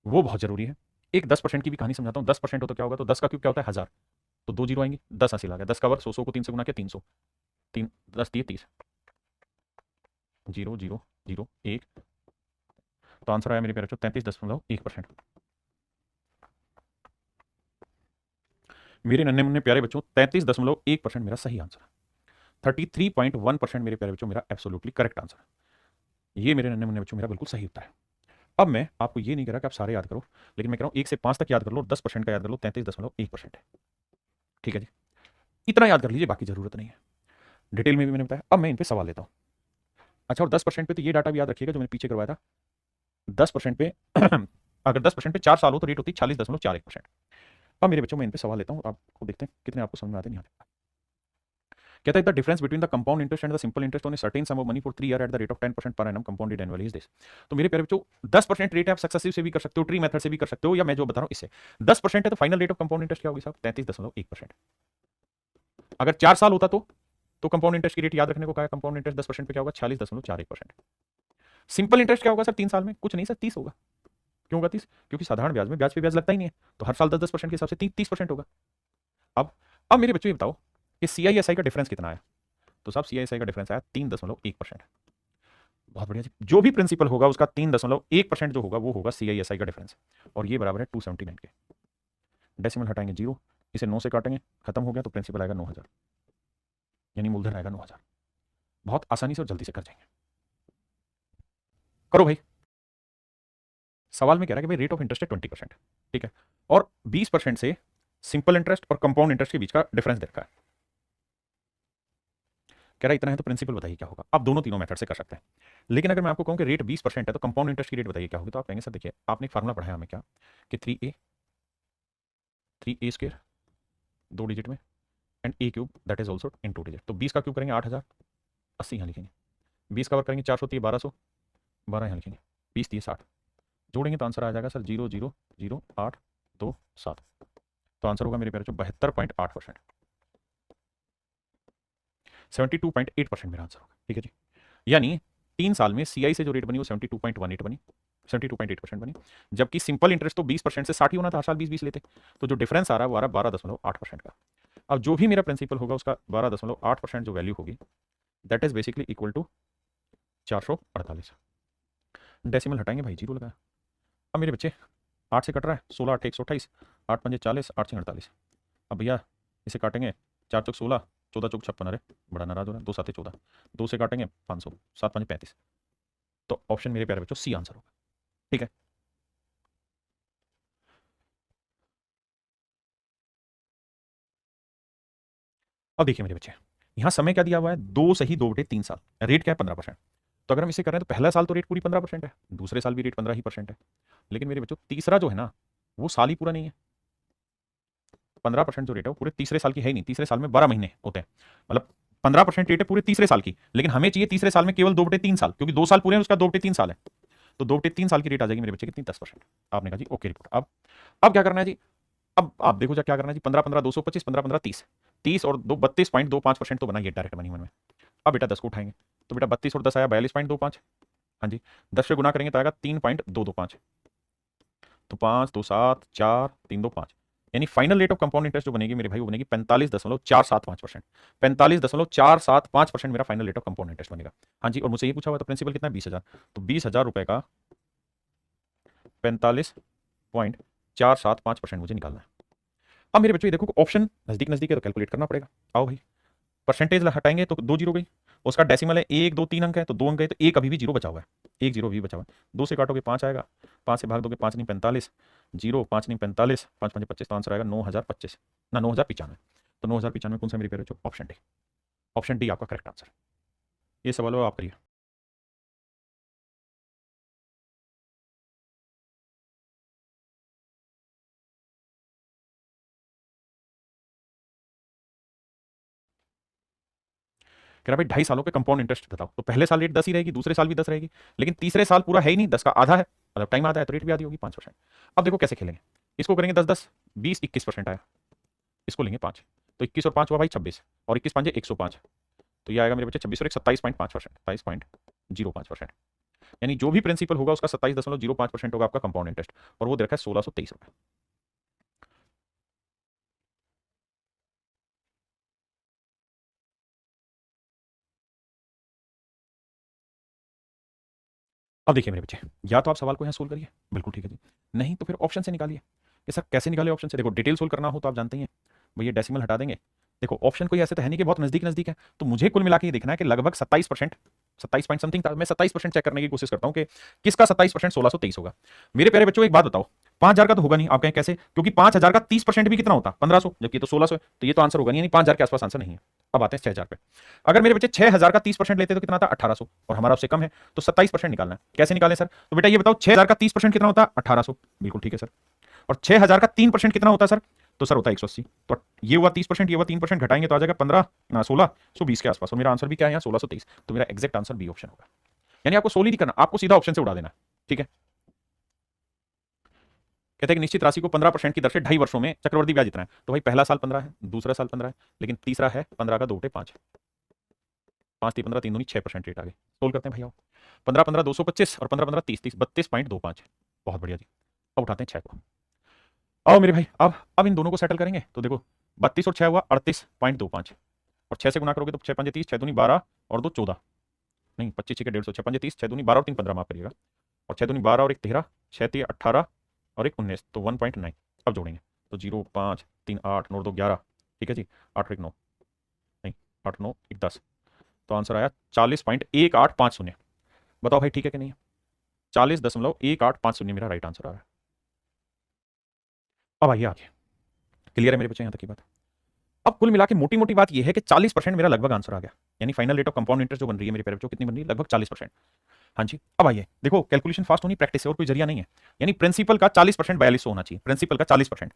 वो बहुत जरूरी है। एक 10% की भी कहानी समझाता हूँ। 10% हो तो क्या होगा, तो 10 का क्यूब क्या होता है 1000, तो 2 जीरो आएंगे, 10 हासिल आ गया, 10 का वर्ग 100 को 3 से गुना किया 300, 3 10 दिए 30, 0 0 0 1, तो आंसर आया मेरे प्यारे बच्चों 33.1%। मेरे नन्हे मुन्ने प्यारे बच्चों 33.1% मेरा सही आंसर है। 33.1% मेरे प्यारे बच्चों मेरा एब्सोल्युटली करेक्ट आंसर है। ये मेरे नन्हे मुन्ने बच्चों मेरा बिल्कुल सही उत्तर है। अब मैं आपको ये नहीं कह रहा कि आप सारे याद करो, लेकिन मैं कह रहा हूँ 1 से 5 तक याद कर लो, 10% का याद कर लो, 33.1% है। ठीक है जी, इतना याद कर लीजिए, बाकी जरूरत नहीं है, डिटेल में भी मैंने बताया। अब मैं इन पे सवाल लेता हूँ। अच्छा, और 10% पे तो ये डाटा भी याद रखिएगा जो मैंने पीछे करवाया था। 10% पे अगर 10% पे 4 साल हो तो रेट होती है 40.41%। अब मेरे बच्चों मैं इन पे सवाल लेता हूँ, आपको देखते हैं कितने आपको समझ में आते नहीं आते। कहता है the difference between the compound interest and the simple interest on a certain some of money for 3 year at the rate of 10% per annum compounded annually is this. तो मेरे प्यारे बच्चों 10% रेट है, आप सक्सेसिव से भी कर सकते हो, ट्री मेथड से भी कर सकते हो, या मैं जो बता रहा हूँ इससे 10% है तो final rate of compound interest क्या होगी साहब 33.1%। अगर 4 साल होता तो कंपाउंड इंटरेस्ट की रेट याद रखने को कहा, कंपाउंड इंटरेस्ट 10% पे क्या होगा 46.41%। सिंपल इंटरेस्ट क्या होगा सर 3 साल में, कुछ नहीं सर 30 होगा। क्यों होगा 30, क्योंकि साधारण ब्याज में ब्याज पे ब्याज लगता ही नहीं है, तो हर साल 10% के हिसाब से 30% होगा। अब मेरे बच्चों ये बताओ कि सीआईएसआई का डिफरेंस कितना है, तो साहब सीआईएसआई का डिफरेंस आया 3.1%। बहुत बढ़िया जी, जो भी प्रिंसिपल होगा उसका 3.1% जो होगा वो होगा सीआईएसआई का डिफरेंस, और ये बराबर है 279 के। डेसिमल हटाएंगे 0, इसे 9 से काटेंगे, खत्म हो गया, तो प्रिंसिपल आएगा 9000, यानी मूलधन आएगा 9000। बहुत आसानी से और जल्दी से कर जाएंगे, करो भाई। सवाल में कह रहा है कि भाई रेट ऑफ इंटरेस्ट है 20%, ठीक है, और 20% से सिंपल इंटरेस्ट और कंपाउंड इंटरेस्ट के बीच का डिफरेंस दे रखा है। कह रहा है इतना है तो प्रिंसिपल बताइए क्या होगा। आप दोनों तीनों मेथड से कर सकते हैं, लेकिन अगर मैं आपको कहूं कि रेट 20% है तो कंपाउंड इंटरेस्ट की रेट बताइए क्या होगी, तो आप कहेंगे सर देखिए आपने फार्मूला पढ़ाया हमें क्या कि 3a² 2 डिजिट में and a³ that is also in 2 digit, तो 20 का क्यूब करेंगे 8000, 80 यहाँ लिखेंगे, 20 का वर्ग करेंगे 400 1200, 12 यहाँ लिखेंगे, 20 30 60, जोड़ेंगे तो आंसर आ जाएगा सर 0,0,0,827। तो आंसर होगा मेरे प्यारे बच्चों 72.8%, 72.8% मेरा आंसर होगा। ठीक है जी, यानी 3 साल में सीआई से जो रेट बनी वो 72.18 बनी, 72.8% बनी, जबकि सिंपल इंटरेस्ट तो 20% से 60 ही होना था, हर साल 20-20 लेते। तो जो डिफरेंस आ रहा है वो आ रहा है 12.8% का। अब जो भी मेरा प्रिंसिपल होगा उसका 12.8% जो वैल्यू होगी that is basically equal to 448। Decimal हटाएंगे भाई, जीरो लगाया। अब मेरे बच्चे 8 से कट रहा है, 16 8 128, 8 पंजे 40, 8 से 48। अब भैया इसे काटेंगे, 4 चौक 16, 14 चौक 56, अरे बड़ा नाराज हो रहा है, 2 7 14, 2 से काटेंगे 500, 7 पंजे 35। तो ऑप्शन मेरे प्यारे बच्चों सी आंसर होगा। ठीक है, अब देखिए मेरे बच्चे, यहाँ समय क्या दिया हुआ है, 2 सही 2 बटे 3 साल, रेट क्या है 15%। तो अगर हम इसे कर रहे हैं तो पहला साल तो रेट पूरी 15% है, दूसरे साल भी रेट 15% है, लेकिन मेरे बच्चों तीसरा जो है ना वो साल ही पूरा नहीं है। 15% जो रेट है वो पूरे तीसरे साल की है ही नहीं, तीसरे साल में 12 महीने होते हैं, मतलब 15% रेट है पूरे तीसरे साल की, लेकिन हमें चाहिए तीसरे साल में केवल 2/3 साल, क्योंकि 2 साल पूरे हैं उसका 2/3 साल है। तो 2/3 साल की रेट आ जाएगी मेरे बच्चे कितनी, 10%। आपने कहा जी ओके रिपोर्ट। अब क्या करना है जी, अब आप देखो क्या करना है जी, 15 15 225, 15 15 30, 30 और 2 32.25% तो बना, ये डायरेक्ट बनी मन में। अब बेटा 10 को उठाएंगे तो बेटा 32 और 10 आया 42.25। हाँ जी, 10 से गुना करेंगे तो आएगा 3.225, तो 5 2 7 4 3 2 5, यानी final rate of compound interest जो बनेगी मेरे भाई वो बनेगी 45.475%। 45.475% मेरा final rate of compound interest बनेगा। हाँ जी, और मुझसे ये पूछा हुआ था प्रिंसिपल कितना है, 20,000, तो 20,000 रुपए का 45.475% मुझे निकालना है। अब मेरे बच्चों ये देखो ऑप्शन नजदीक नजदीक है तो कैलकुलेट करना पड़ेगा। आओ भाई, परसेंटेज हटाएंगे तो 2 जीरो गई, उसका डेसिमल है 1 2 3 अंक है तो 2 अंक गए, तो एक अभी भी जीरो बचा हुआ है, एक जीरो अभी बचा हुआ है। 2 से काटोगे 5 आएगा, 5 से भाग दोगे 5 नहीं 45, जीरो 5 नहीं 45, 5 5 25, तो आंसर आएगा 9,025 ना 9,095। तो 9,095 कौन सा मेरे प्यारे बच्चों, ऑप्शन डी। ऑप्शन डी आपका करेक्ट आंसर। ये सवाल हो आप करिए। कह रहा भाई 2.5 सालों के कंपाउंड इंटरेस्ट बताओ, तो पहले साल रेट 10 ही रहेगी, दूसरे साल भी 10 रहेगी, लेकिन तीसरे साल पूरा है ही नहीं, 10 का आधा है, मतलब टाइम आधा है तो रेट भी आधी होगी 5%। अब देखो कैसे खेलेंगे, इसको करेंगे 10 10, 20 21% आया, इसको लेंगे 5, तो 21 और 5 हुआ भाई 26, और 21 5 105, तो ये आएगा मेरे बच्चे 26 और 1 27.5%, 27.05%। यानी जो भी प्रिंसिपल होगा उसका 27.05% होगा आपका कंपाउंड इंटरेस्ट, और वो दे रखा है 1,623 रुपए। अब देखिए मेरे बच्चे, या तो आप सवाल को यहाँ सोल्व करिए, बिल्कुल ठीक है जी, नहीं तो फिर ऑप्शन से निकालिए। ये सर कैसे निकाले ऑप्शन से, देखो डिटेल सोल्व करना हो तो आप जानते ही हैं भैया, डेसिमल हटा देंगे। देखो ऑप्शन कोई ऐसे तो है नहीं कि बहुत नजदीक नजदीक है, तो मुझे कुल मिला के ये देखना है कि लगभग 27%, 27 पॉइंट समथिंग था, मैं 27% चेक करने की कोशिश करता हूँ कि किसका 27% 1,623 होगा। मेरे प्यारे बच्चों एक बात बताओ, 5,000 का तो होगा नहीं, आप कहें कैसे, क्योंकि 5,000 का 30% भी कितना होता, 1,500, जबकि तो 1,600 है, तो ये तो आंसर होगा नहीं, 5,000 के आसपास आंसर नहीं है। अब आते हैं 6,000 पे, अगर मेरे बच्चे 6,000 का 30% लेते तो कितना था 1,800, और हमारा उससे कम है तो 27% निकालना है। कैसे निकालें सर, तो बेटा ये बताओ 6,000 का 30% कितना होता है 1,800, बिल्कुल ठीक है सर, और 6,000 का 3% कितना होता है सर, तो सर होता है 180। तो ये हुआ 30%, ये हुआ 3%, घटाएंगे तो आ जाएगा 15 ना 1620 के आसपास, और मेरा आंसर भी क्या है यहाँ 1,623, तो मेरा एग्जैक्ट आंसर बी ऑप्शन होगा। यानी आपको सोल्व ही नहीं करना, आपको सीधा ऑप्शन से उड़ा देना। ठीक है, कहते हैं कि निश्चित राशि को 15% की दर से 2.5 वर्षों में चक्रवर्ती ब्याज इतना है, तो भाई पहला साल 15 है, दूसरा साल 15 है, लेकिन तीसरा है 15 का 2/5, 5 3 15 3 दूनी 6% रेट आ गई। सोल्व करते हैं भैया, 15 15 225 और 15 15 30 30 32.25, बहुत बढ़िया जी। अब उठाते हैं 6 को, आओ मेरे भाई, अब इन दोनों को सेटल करेंगे, तो देखो 32 और 6 हुआ 38.25, और 6 से गुना करोगे तो 6 5 30, 6 दूनी 12 और 2 14, नहीं 25 6 150, 6 5 30, 6 दूनी 12 और 3 15, माफ करिएगा, और 6 दूनी 12 और 1 13, 6 3 18 और 1 19, तो 1.9। अब जोड़ेंगे तो 0 5 3 8 9 2 11, ठीक है जी, 8 और 1 9, नहीं 8 9 1 10, तो आंसर आया 40.1850। बताओ भाई ठीक है कि नहीं, 40.1850 मेरा राइट आंसर आ रहा है। अब आइए आगे, क्लियर है मेरे बच्चे यहाँ तक की बात। अब कुल मिला के मोटी मोटी बात यह है कि 40% मेरा लगभग आंसर आ गया, यानी final rate of compound interest जो बन रही है मेरे प्यारे बच्चों, कितनी बन रही है, लगभग 40%। हाँ जी, अब आइए देखो, कैलकुलेशन फास्ट होनी प्रैक्टिस से और कोई जरिया नहीं है, यानी प्रिंसिपल का 40% 4200 होना चाहिए, प्रिंसिपल का 40%।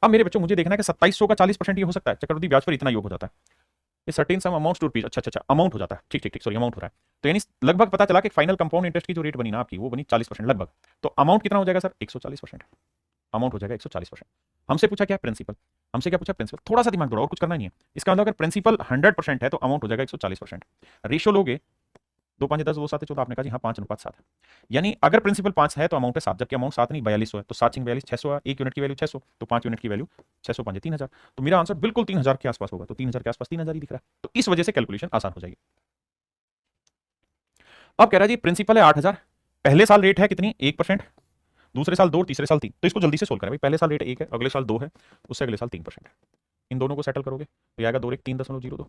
अब मेरे बच्चों मुझे देखना है कि 2700 का 40% ये हो सकता है, चक्रवृद्धि ब्याज पर इतना योग हो जाता है, ये certain sum amount to rupees, अच्छा अच्छा अच्छा, अमाउंट हो जाता है, ठीक ठीक ठीक, सॉरी अमाउंट हो रहा है। तो यानी लगभग पता चला कि फाइनल कंपाउंड इंटरेस्ट की जो रेट बनी ना आपकी, वो बनी 40% लगभग। तो अमाउंट कितना हो जाएगा सर, 140%। अमाउंट हो जाएगा 140%। हमसे पूछा क्या, प्रिंसिपल। हमसे क्या पूछा, प्रिंसिपल। थोड़ा सा दिमाग दौड़ाओ, और कुछ करना नहीं है। इसका मतलब अगर प्रिंसिपल 100% है तो अमाउंट हो जाएगा 140%। रेशियो लोगे 2 5 10 2 7 14, आपने कहा जी हाँ 5:7 है। यानी अगर प्रिंसिपल 5 है तो अमाउंट है 7, जबकि अमाउंट 7 नहीं 4200 है। तो 7 42 600 है, 1 यूनिट की वैल्यू 600, तो 5 यूनिट की वैल्यू 600 5 3000। तो मेरा आंसर बिल्कुल 3000 के आसपास होगा। तो 3000 के आसपास 3000 ही दिख रहा है, तो इस वजह से कैलकुलेशन आसान हो जाएगी। अब कह रहा है जी प्रिंसिपल है 8000, पहले साल रेट है कितनी 1%, दूसरे साल 2, तीसरे साल 3। तो इसको जल्दी से सोल्व करें भाई। पहले साल रेट 1 है, अगले साल 2 है, उससे अगले साल 3%। इन दोनों को सेटल करोगे तो आएगा 2 1 3.02।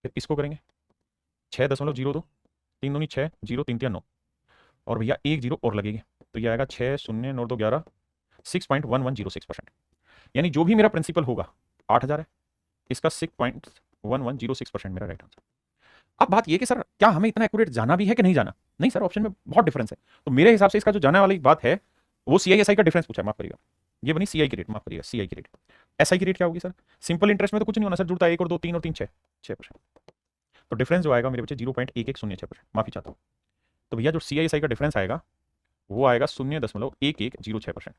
फिर इसको करेंगे 6.02, 3 दूनी 6, 0 3 3 9, और भैया 1 0 और लगेगी। तो ये आएगा 6 0 9 2 11, 6.1106%। यानी जो भी मेरा प्रिंसिपल होगा 8000 है, इसका 6.1106% मेरा राइट आंसर। अब बात ये कि सर क्या हमें इतना एक्यूरेट जाना भी है कि नहीं जाना। नहीं सर, ऑप्शन में बहुत डिफरेंस है। तो मेरे हिसाब से इसका जो जाने वाली बात है वो CI/SI का डिफरेंस पूछा है, माफ करिएगा। ये बनी CI की रेट, माफ करिएगा CI की रेट। SI की रेट क्या होगी सर, सिंपल इंटरेस्ट में तो कुछ नहीं होना सर, जुड़ता है 1 और 2 3 और 3 6%। तो डिफरेंस जो आएगा मेरे बच्चे 0.1106%, माफी चाहता हूँ। तो भैया जो CI/SI का डिफरेंस आएगा वो आएगा 0.1106%।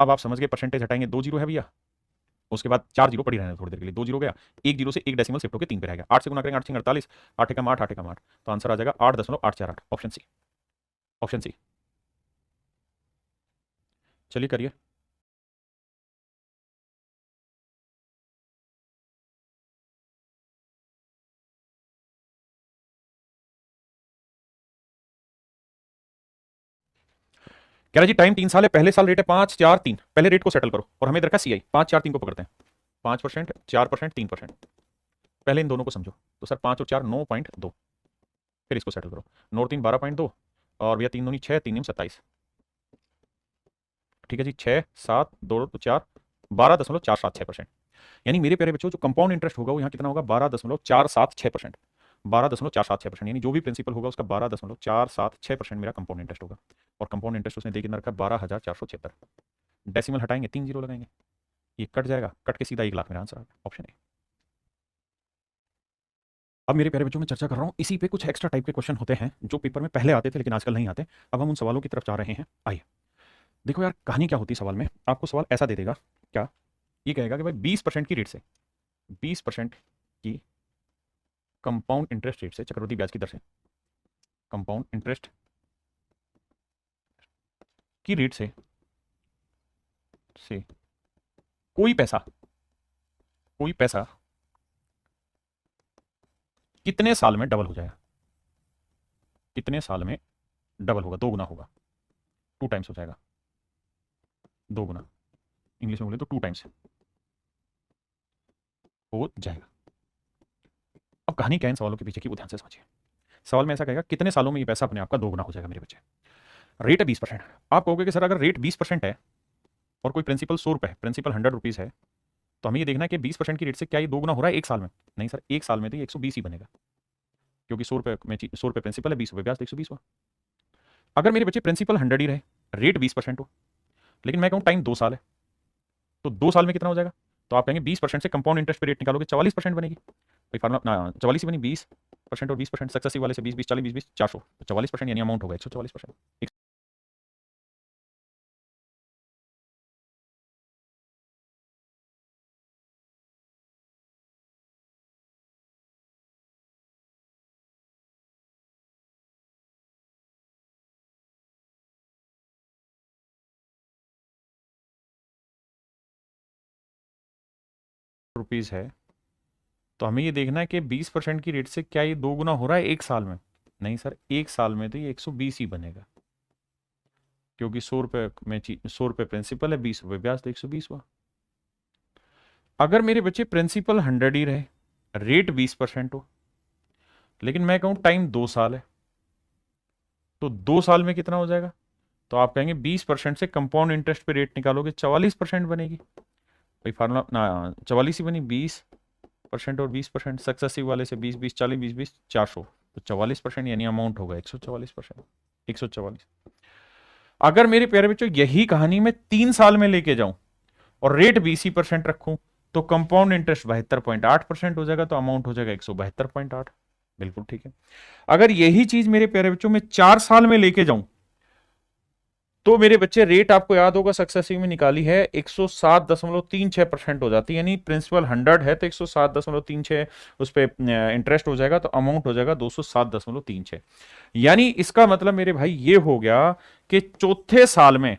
अब आप समझ गए, परसेंटेज हटाएंगे 2 जीरो है भैया, उसके बाद 4 जीरो पड़ी रहने थोड़ी देर के लिए, 2 जीरो गया, 1 जीरो से 1 डेसिमल शिफ्ट होकर 3 पे रहेगा। 8 से गुना करेंगे 8 6 48, 8 एकम 8, 8 एकम 8, तो आंसर आ जाएगा 8.848, ऑप्शन सी। ऑप्शन सी, चलिए करिए। कह रहा जी टाइम 3 साल है, पहले साल रेट है 5 4 3, पहले रेट को सेटल करो और हमें रखा CI 5 4 3 को पकड़ते हैं। 5%, 4%, 3%, पहले इन दोनों को समझो। तो सर 5 और 4 9.2, फिर इसको सेटल करो। 9 और 3 12.2, और भैया 3 दूनी 6, 3 नीम 27। ठीक है जी, 6 7 2 तो 4, 12.476%। यानी मेरे प्यारे बच्चों जो कंपाउंड इंटरेस्ट होगा वो यहाँ कितना होगा, 12.476%। 12.476%, यानी जो भी प्रिंसिपल होगा उसका 12.476% मेरा कंपाउंड इंटरेस्ट होगा। और कंपाउंड इंटरेस्ट उसने दे कितना रखा, 12,476। डेसिमल हटाएंगे 3 जीरो लगाएंगे, ये कट जाएगा, कट के सीधा 1 लाख मेरा आंसर, ऑप्शन ए। अब मेरे प्यारे बच्चों में चर्चा कर रहा हूँ इसी पे, कुछ एक्स्ट्रा टाइप के क्वेश्चन होते हैं जो पेपर में पहले आते थे लेकिन आजकल नहीं आते। अब हम उन सवालों की तरफ जा रहे हैं। आइए देखो यार, कहानी क्या होती है सवाल में। आपको सवाल ऐसा दे देगा, क्या ये कहेगा कि भाई 20% की रेट से, 20% की कंपाउंड इंटरेस्ट रेट से, चक्रवृद्धि ब्याज की दर से, कंपाउंड इंटरेस्ट की रेट से कोई पैसा, कोई पैसा कितने साल में डबल हो जाएगा, कितने साल में डबल होगा, 2 गुना होगा, 2 टाइम्स हो जाएगा, 2 गुना, इंग्लिश में बोले तो 2 टाइम्स हो जाएगा। अब कहानी क्या है इन सवालों के पीछे की, वो ध्यान से समझिए। सवाल में ऐसा कहेगा कितने सालों में ये पैसा अपने आप का 2 गुना हो जाएगा मेरे बच्चे। रेट है 20%। आप कहोगे कि सर अगर रेट 20% है और कोई प्रिंसिपल 100 रुपये है, प्रिंसिपल 100 रुपीज़ है, तो हमें ये देखना है कि 20% की रेट से क्या ये 2 गुना हो रहा है 1 साल में। नहीं सर, 1 साल में तो ये 120 ही बनेगा, क्योंकि 100 रुपये में 100 रुपये प्रिंसिपल है, 20 रुपये ब्याज, तो 120 हुआ। अगर मेरे बच्चे प्रिंसिपल 100 ही रहे, रेट 20% हो, लेकिन मैं कहूँ टाइम 2 साल है, तो 2 साल में कितना हो जाएगा। तो आप कहेंगे 20% से कंपाउंड इंटरेस्ट पे रेट निकालोगे 44% बनेगी। भाई फार्मूला ना 44 ही बनी, 20% और 20% सक्सेसिव वाले से 20 20 40 20 20 400, तो 44% यानी अमाउंट होगा 144%। रुपीज़ है, तो हमें ये देखना है कि 20% की रेट से क्या ये 2 गुना हो रहा है 1 साल में। नहीं सर, 1 साल में तो ये 120 ही बनेगा, क्योंकि 100 रुपये में 100 रुपये प्रिंसिपल है, 20 रुपये ब्याज, तो 120 हुआ। अगर मेरे बच्चे प्रिंसिपल 100 ही रहे, रेट 20% हो, लेकिन मैं कहूँ टाइम 2 साल है, तो 2 साल में कितना हो जाएगा। तो आप कहेंगे 20% से कंपाउंड इंटरेस्ट पे रेट निकालोगे 44% बनेगी। भाई फार्मूला ना 44 ही बनी, 20% और 20% सक्सेसिव वाले से 20 20 40 20 20 400, तो 44% यानी अमाउंट होगा 144%, 144। अगर मेरे प्यारे बच्चों यही कहानी में 3 साल में लेके जाऊं और रेट 20% रखूं, तो कंपाउंड इंटरेस्ट 72.8% हो जाएगा, तो अमाउंट हो जाएगा 172.8। बिल्कुल ठीक है। अगर यही चीज मेरे प्यारे बच्चों में 4 साल में लेके जाऊं, तो मेरे बच्चे रेट आपको याद होगा सक्सेसिव में निकाली है 107.36% हो जाती है, यानी प्रिंसिपल 100 है तो 107.36 उस पर इंटरेस्ट हो जाएगा, तो अमाउंट हो जाएगा 207.36। यानी इसका मतलब मेरे भाई ये हो गया कि चौथे साल में,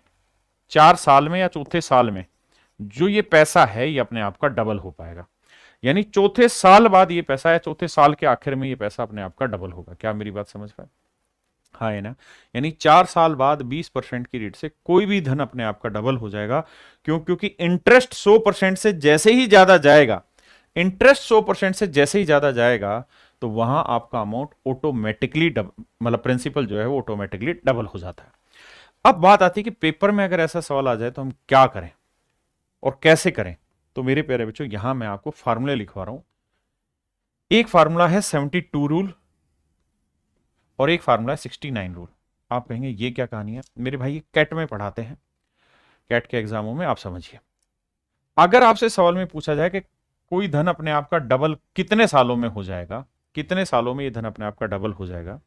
4 साल में या चौथे साल में जो ये पैसा है ये अपने आप का डबल हो पाएगा। यानी चौथे साल बाद ये पैसा है, चौथे साल के आखिर में ये पैसा अपने आप का डबल होगा। क्या मेरी बात समझ पाए? हाँ है ना। यानी 4 साल बाद 20% की रेट से कोई भी धन अपने आप का डबल हो जाएगा। क्यों? क्योंकि इंटरेस्ट 100% से जैसे ही ज्यादा जाएगा, इंटरेस्ट 100% से जैसे ही ज्यादा जाएगा, तो वहां आपका अमाउंट ऑटोमेटिकली मतलब प्रिंसिपल जो है वो ऑटोमेटिकली डबल हो जाता है। अब बात आती है कि पेपर में अगर ऐसा सवाल आ जाए तो हम क्या करें और कैसे करें। तो मेरे प्यारे बच्चों, यहां मैं आपको फार्मूले लिखवा रहा हूं। एक फार्मूला है 72 रूल और एक फार्मूला है 69 रूल। आप कहेंगे ये क्या कहानी है मेरे भाई? ये कैट में पढ़ाते हैं, कैट के एग्जामों में, आप समझिए। अगर आपसे सवाल में पूछा जाए कि कोई धन अपने आप का डबल कितने सालों में हो जाएगा, कितने सालों में ये धन अपने आप का डबल हो जाएगा,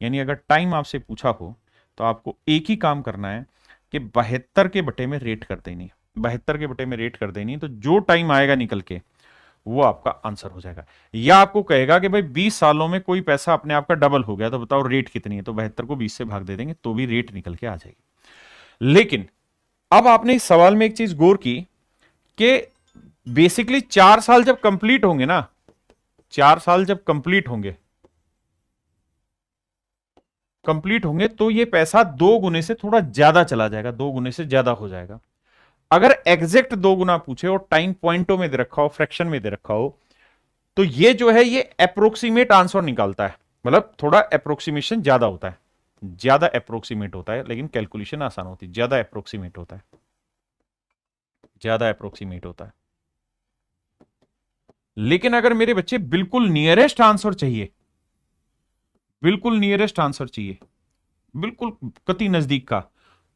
यानी अगर टाइम आपसे पूछा हो, तो आपको एक ही काम करना है कि 72 के बटे में रेट कर देनी, 72 के बटे में रेट कर देनी, तो जो टाइम आएगा निकल के वो आपका आंसर हो जाएगा। या आपको कहेगा कि भाई 20 सालों में कोई पैसा अपने आप का डबल हो गया, तो बताओ रेट कितनी है, तो 72 को 20 से भाग दे देंगे तो भी रेट निकल के आ जाएगी। लेकिन अब आपने इस सवाल में एक चीज गौर की कि बेसिकली 4 साल जब कंप्लीट होंगे ना, 4 साल जब कंप्लीट होंगे तो ये पैसा 2 गुने से थोड़ा ज्यादा चला जाएगा, 2 गुने से ज्यादा हो जाएगा। अगर एग्जैक्ट 2 गुना पूछे और टाइम पॉइंटों में दे रखा हो, फ्रैक्शन में दे रखा हो, तो ये जो है ये अप्रोक्सीमेट आंसर निकालता है, मतलब थोड़ा अप्रोक्सीमेशन ज्यादा होता है, ज्यादा अप्रोक्सीमेट होता है, लेकिन कैलकुलेशन आसान होती है, ज्यादा अप्रोक्सीमेट होता है, ज्यादा अप्रोक्सीमेट होता है। लेकिन अगर मेरे बच्चे बिल्कुल नियरेस्ट आंसर चाहिए, बिल्कुल नियरेस्ट आंसर चाहिए, बिल्कुल कति नजदीक का,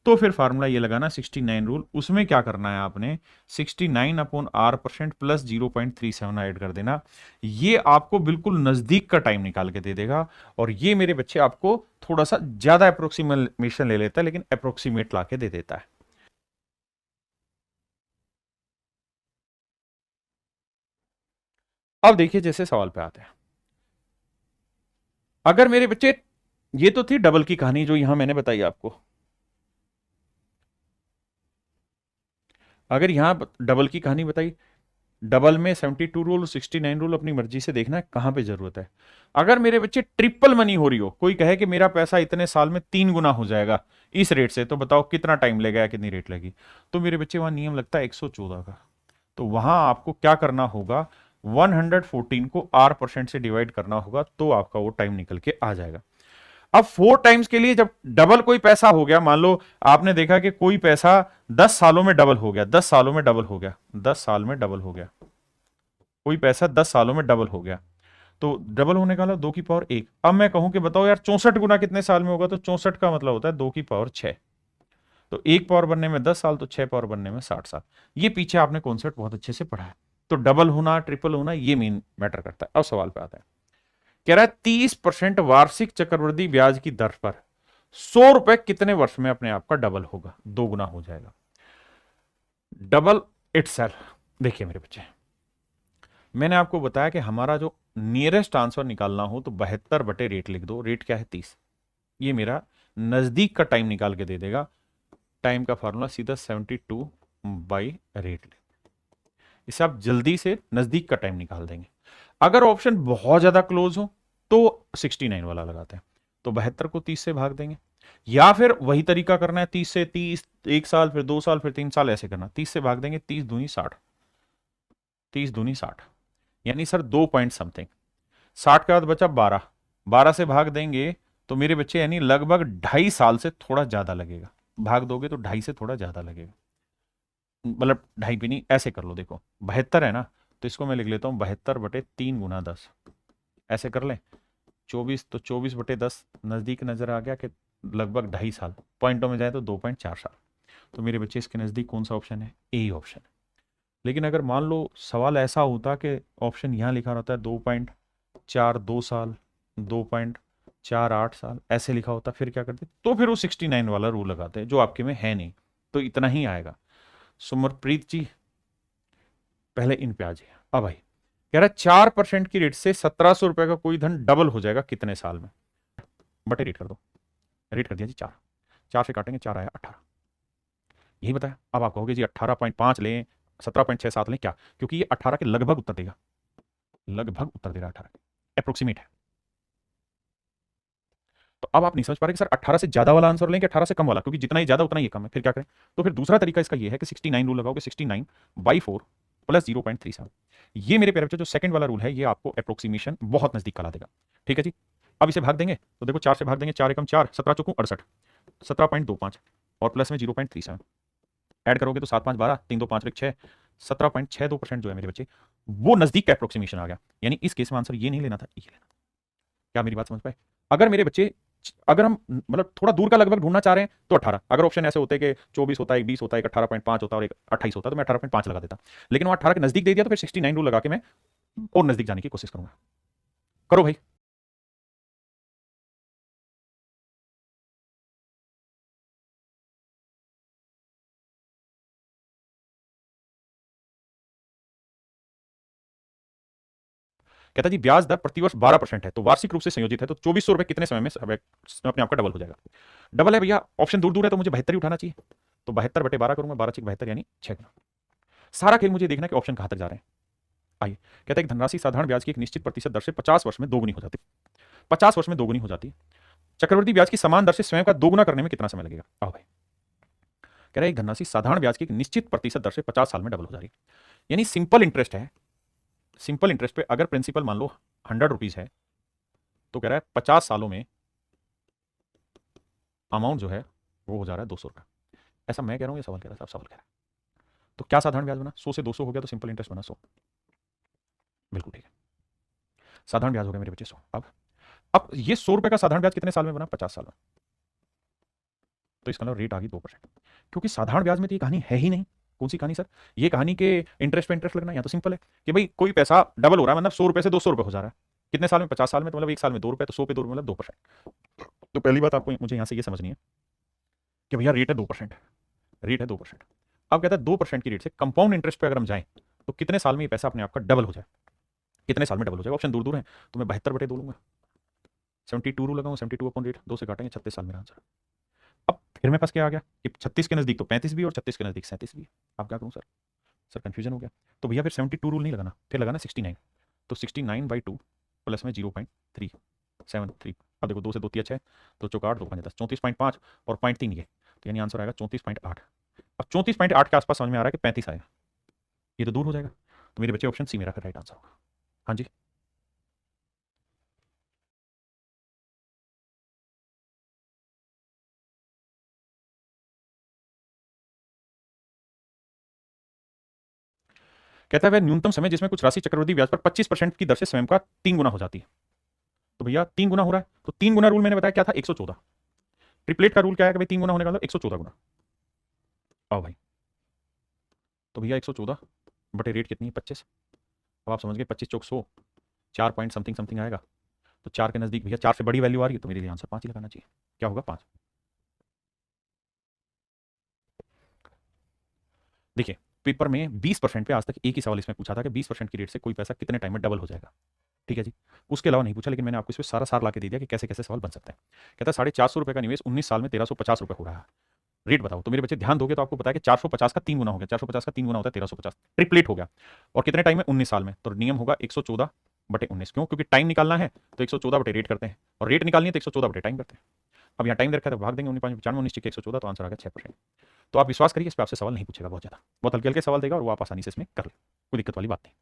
तो फिर फार्मूला ये लगाना 69 रूल। उसमें क्या करना है आपने, 69/r% प्लस 0.37 ऐड कर देना। ये आपको बिल्कुल नजदीक का टाइम निकाल के दे देगा। और ये मेरे बच्चे आपको थोड़ा सा ज्यादा अप्रोक्सीमेशन ले लेता है, लेकिन अप्रोक्सीमेट ला के दे देता है। अब देखिए जैसे सवाल पे आते हैं, अगर मेरे बच्चे, ये तो थी डबल की कहानी जो यहां मैंने बताई आपको। अगर यहां डबल की कहानी बताई, डबल में 72 रूल 69 रूल अपनी मर्जी से देखना है कहां पे जरूरत है। अगर मेरे बच्चे ट्रिपल मनी हो रही हो, कोई कहे कि मेरा पैसा इतने साल में 3 गुना हो जाएगा इस रेट से, तो बताओ कितना टाइम लगेगा या कितनी रेट लगी। तो मेरे बच्चे वहां नियम लगता है 114 का। तो वहां आपको क्या करना होगा, 114 को R% से डिवाइड करना होगा, तो आपका वो टाइम निकल के आ जाएगा। अब 4 टाइम्स के लिए जब डबल कोई पैसा हो गया, मान लो आपने देखा कि कोई पैसा 10 सालों में डबल हो गया, 10 सालों में डबल हो गया, 10 साल में डबल हो गया, कोई पैसा 10 सालों में डबल हो गया, तो डबल होने का मतलब 2 की पावर 1। अब मैं कहूं कि बताओ यार 64 गुना कितने साल में होगा, तो 64 का मतलब होता है 2 की पावर 6। तो 1 पावर बनने में 10 साल, तो 6 पावर बनने में 60 साल। ये पीछे आपने कॉन्सेप्ट बहुत अच्छे से पढ़ा है। तो डबल होना, ट्रिपल होना, ये मेन मैटर करता है। अब सवाल पे आता है, कह रहा है 30% वार्षिक चक्रवृद्धि ब्याज की दर पर 100 रुपए कितने वर्ष में अपने आप का डबल होगा, 2 गुना हो जाएगा। Double itself. देखिए मेरे बच्चे, मैंने आपको बताया कि हमारा जो नियरेस्ट आंसर निकालना हो तो 72 बटे रेट लिख दो। रेट क्या है? 30। ये मेरा नजदीक का टाइम निकाल के दे देगा। टाइम का फॉर्मूला सीधा 72 बाई रेट। इससे आप जल्दी से नजदीक का टाइम निकाल देंगे। अगर ऑप्शन बहुत ज्यादा क्लोज हो तो 69 वाला लगाते हैं, तो 72 को 30 से भाग देंगे। या फिर वही तरीका करना है, 30 से 30, 1 साल, फिर 2 साल, फिर 3 साल, ऐसे करना। 30 से भाग देंगे, 30 दूनी 60, 30 दूनी 60, यानी सर 2 पॉइंट समथिंग। 60 के बाद बचा 12, 12 से भाग देंगे तो मेरे बच्चे यानी लगभग 2.5 साल से थोड़ा ज्यादा लगेगा। भाग दोगे तो 2.5 से थोड़ा ज्यादा लगेगा, मतलब 2.5 भी नहीं, ऐसे कर लो। देखो 72 है ना, तो इसको मैं लिख लेता हूं 72/3 × 10, ऐसे कर लें। 24, तो 24/10 नजदीक नजर आ गया कि लगभग 2.5 साल। पॉइंटों में जाए तो 2.4 साल। तो मेरे बच्चे इसके नजदीक कौन सा ऑप्शन है? A option. लेकिन अगर मान लो सवाल ऐसा होता कि ऑप्शन यहाँ लिखा रहता है 2.42 साल, 2.48 साल ऐसे लिखा होता, फिर क्या करते? तो फिर वो 69 वाला रूल लगाते हैं जो आपके में है नहीं, तो इतना ही आएगा। सुमरप्रीत जी पहले इन पे आ जाइए। अब भाई कह रहा है 4% की रेट से 1700 रुपए का कोई धन डबल हो जाएगा कितने साल में? बटे रेट कर दो। रेट कर दिया जी 4, 4 से काटेंगे 4 आया 18, यही बताया। अब आप कहोगे जी 18.5 लें, 17.67 लें, क्या? क्योंकि ये 18 के लगभग उत्तर देगा, लगभग उत्तर दे रहा है 18 के, अप्रोक्सीमेट है। तो अब आप नहीं समझ पा रहे कि सर 18 से ज्यादा वाला आंसर लें कि 18 से कम वाला, क्योंकि जितना ही ज्यादा उतना ही कम है, फिर क्या करें? तो फिर दूसरा तरीका इसका ये है कि 69 रूल लगाओगे, 69/4 प्लस 0.37। ये मेरे प्यारे बच्चों जो सेकंड वाला रूल है ये आपको अप्रोक्सीमेशन बहुत नजदीक करा देगा। ठीक है जी। अब इसे भाग देंगे तो देखो 4 से भाग देंगे, 4 एकम 4, 17 चौकू 68, 17.25 और प्लस में 0.37 ऐड करोगे तो 7 5 12, 3 2 5 6, 17.62% जो है मेरे बच्चे वो नजदीक का अप्रोक्सीमेशन आ गया। यानी इस केस में आंसर ये नहीं लेना था, ये लेना। क्या मेरी बात समझ पाए? अगर मेरे बच्चे, अगर हम मतलब थोड़ा दूर का लगभग ढूंढना चाह रहे हैं तो 18, अगर ऑप्शन ऐसे होते कि 24 होता है, एक 20 होता है, एक 18.5 होता है और एक 28 होता है तो मैं 18.5 लगा देता, लेकिन वो 18 के नजदीक दे दिया तो फिर 69 रूल लगा के मैं और नजदीक जाने की कोशिश करूंगा। करो भाई। कहता जी ब्याज दर प्रतिवर्ष 12% है तो वार्षिक रूप से संयोजित है तो 2400 रुपए कितने समय में अपने आप का डबल हो जाएगा? डबल है भैया, ऑप्शन दूर दूर है तो मुझे 72 ही उठाना चाहिए, तो 72/12 करूंगा, 12×72 यानी 6 गुना। सारा खेल मुझे देखना है कि ऑप्शन कहां तक जा रहे हैं। आइए, कहता है कि धनराशि साधारण ब्याज की एक निश्चित प्रतिशत दर से 50 वर्ष में दोगुनी हो जाती है, 50 वर्ष में दोगुनी हो जाती है। चक्रवृद्धि ब्याज की समान दर से स्वयं का दोगुना करने में कितना समय लगेगा? आओ भाई। कह रहा है एक धनराशि साधारण ब्याज की एक निश्चित प्रतिशत दर से 50 साल में डबल हो जा रही है, यानी सिंपल इंटरेस्ट है। सिंपल इंटरेस्ट पे अगर प्रिंसिपल मान लो 100 रुपीज है तो कह रहा है 50 सालों में अमाउंट जो है वो हो जा रहा है 200 रुपये। ऐसा मैं कह रहा हूँ, ये सवाल कह रहा है, साहब सवाल कह रहा है। तो क्या साधारण ब्याज बना? 100 से 200 हो गया तो सिंपल इंटरेस्ट बना 100। बिल्कुल ठीक है, साधारण ब्याज हो गया मेरे बच्चे 100। अब ये 100 रुपए का साधारण ब्याज कितने साल में बना? 50 साल में। तो इसका मतलब रेट आ गई 2%, क्योंकि साधारण ब्याज में तो ये कहानी है ही नहीं। कौन सी कहानी सर? ये कहानी के इंटरेस्ट पे इंटरेस्ट लगना, या तो सिंपल है कि भाई कोई पैसा डबल हो रहा है, मतलब 100 रुपए से 200 रुपए हो जा रहा है, कितने साल में? 50 साल में, तो मतलब एक साल में 2 रुपए, तो 100 पे 2 रुपए मतलब 2%। तो पहली बात आपको मुझे यहां से ये समझनी है कि भैया रेट है 2%, रेट है 2%। अब कहता है 2% की रेट से कंपाउंड इंटरेस्ट पे अगर हम जाएं तो कितने साल में ये पैसा अपने आप का डबल हो जाए, कितने साल में डबल हो जाएगा? ऑप्शन दूर दूर है तो मैं 72/2 लूंगा, 72 रूल लगाऊंगा, 72 अपॉन रेट, 2 से काटेंगे, 36 साल मेरा आंसर। अब फिर मेरे पास क्या आ गया कि 36 के नजदीक तो 35 भी और 36 के नजदीक 37 भी। अब क्या करूं सर? सर कंफ्यूजन हो गया। तो भैया फिर 72 रूल नहीं लगाना, फिर लगाना 69। तो 69/2 प्लस में 0.373। अब देखो 2 से 2 तिया 6, तो चौका 8, 2 5 10, 34.5 और 0.3 ये, तो यानी आंसर आएगा 34.8। अब 34.8 के आसपास समझ में आ रहा है कि 35 आएगा, ये तो दूर हो जाएगा, तो मेरे बच्चे ऑप्शन सी मेरा फिर राइट आंसर होगा। हाँ जी। कहता है वह न्यूनतम समय जिसमें कुछ राशि चक्रवृद्धि ब्याज पर 25% की दर से स्वयं का 3 गुना हो जाती है। तो भैया 3 गुना हो रहा है, तो 3 गुना रूल मैंने बताया क्या था? 114। ट्रिपलेट का रूल क्या है कि भाई 3 गुना होने का मतलब 114 गुना। आओ भाई, तो भैया 114 बटे रेट कितनी है? 25। अब आप समझ गए 25 चौक 100, 4 पॉइंट समथिंग समथिंग आएगा, तो 4 के नजदीक भैया 4 से बड़ी वैल्यू आ रही है, तो मेरे लिए आंसर 5 ही लगाना चाहिए। क्या होगा? 5। देखिए पेपर में 20% पे आज तक एक ही सवाल इसमें पूछा था कि 20% की रेट से कोई पैसा कितने टाइम में डबल हो जाएगा। ठीक है जी, उसके अलावा नहीं पूछा, लेकिन मैंने आपको इसमें सारा सार ला के दे दिया कि कैसे कैसे सवाल बन सकते हैं। कहता है 450 रुपये का निवेश 19 साल में 1350 रुपये हो रहा है, रेट बताओ। तो मेरे बच्चे ध्यान दोगे तो आपको पता है कि 450 का 3 गुना हो गया, 450 का 3 गुना होता है 1350, ट्रिपलेट हो गया। और कितने टाइम में? 19 साल में, तो नियम होगा 114/19। क्यों? क्योंकि टाइम निकालना है तो 114 बटे रेट करते हैं, और रेट निकालनी है तो 114 बटे टाइम करते हैं। अब यहाँ टाइम दे रखा है तो भाग देंगे, 19 5 95 19 के 114, तो आंसर आ गया 6%। तो आप विश्वास करिए इस पर आपसे सवाल नहीं पूछेगा, बहुत ज्यादा, बहुत हल्के हल्के सवाल देगा और वो आप आसानी से इसमें कर ले, कोई दिक्कत वाली बात नहीं।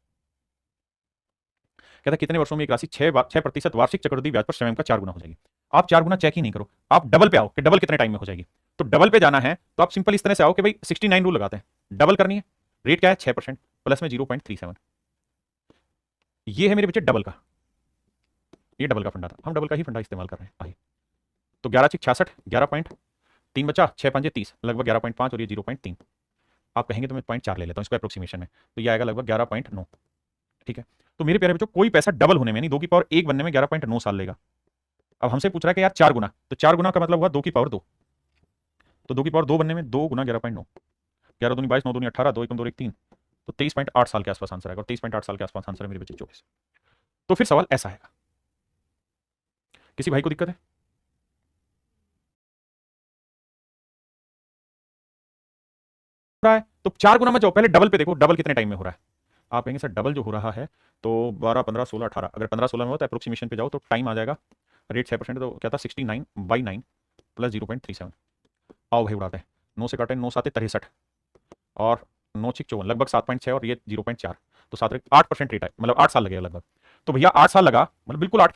कहता है कितने वर्षों में एक राशि 6% वार्षिक चक्रवृद्धि ब्याज पर स्वयं का 4 गुना हो जाएगी? आप 4 गुना चेक ही नहीं करो, आप डबल पे आओ कि डबल कितने टाइम में हो जाएगी। तो डबल पे जाना है तो आप सिंपल इस तरह से आओ कि भाई 69 रूल लगाते हैं, डबल करनी है, रेट क्या है? 6% प्लस में 0.37। ये है मेरे बच्चे डबल का, ये डबल का फंडा था, हम डबल का ही फंडा इस्तेमाल कर रहे हैं। आइए, तो 11 6 66, 11 पॉइंट 3 बचा, 6 5 30, लगभग 11.5 और ये 0.3, आप कहेंगे तो मैं 0.4 ले लेता हूँ इसको अप्रोक्सीमेशन में, तो ये आएगा लगभग 11.9। ठीक है, तो मेरे प्यारे बच्चों कोई पैसा डबल होने में यानी 2 की पावर 1 बनने में 11.9 साल लेगा। अब हमसे पूछ रहा है कि यार 4 गुना, तो 4 गुना का मतलब हुआ 2 की पावर 2, तो 2 की पावर 2 बनने में 2 गुना 11.9, 11 दूनी 22, 9 दूनी 18, 2 एकम 2 एक 3, तो 23.8 साल के आसपास आंसर आएगा, और 23.8 साल के आसपास आंसर है मेरे बच्चे 24। तो फिर सवाल ऐसा आएगा, किसी भाई को दिक्कत है? रहा है तो 4 गुना मत जाओ, पहले डबल पे देखो, डबल कितने टाइम में हो रहा है। आप कहेंगे सर डबल जो हो रहा है तो 12, 15, 16, 18, अगर 15, 16 में हो तो अप्रोक्सीमेशन पे जाओ तो टाइम आ जाएगा, रेट 6% तो क्या था 69/9 प्लस 0.37। आओ भाई उड़ाते हैं, 9 से काटे 9 7 63 और 9 6 54, लगभग 7.6 और ये 0.4, तो 7 8% रेट है, मतलब 8 साल लगेगा लगभग। तो भैया 8 साल लगा, मतलब बिल्कुल 8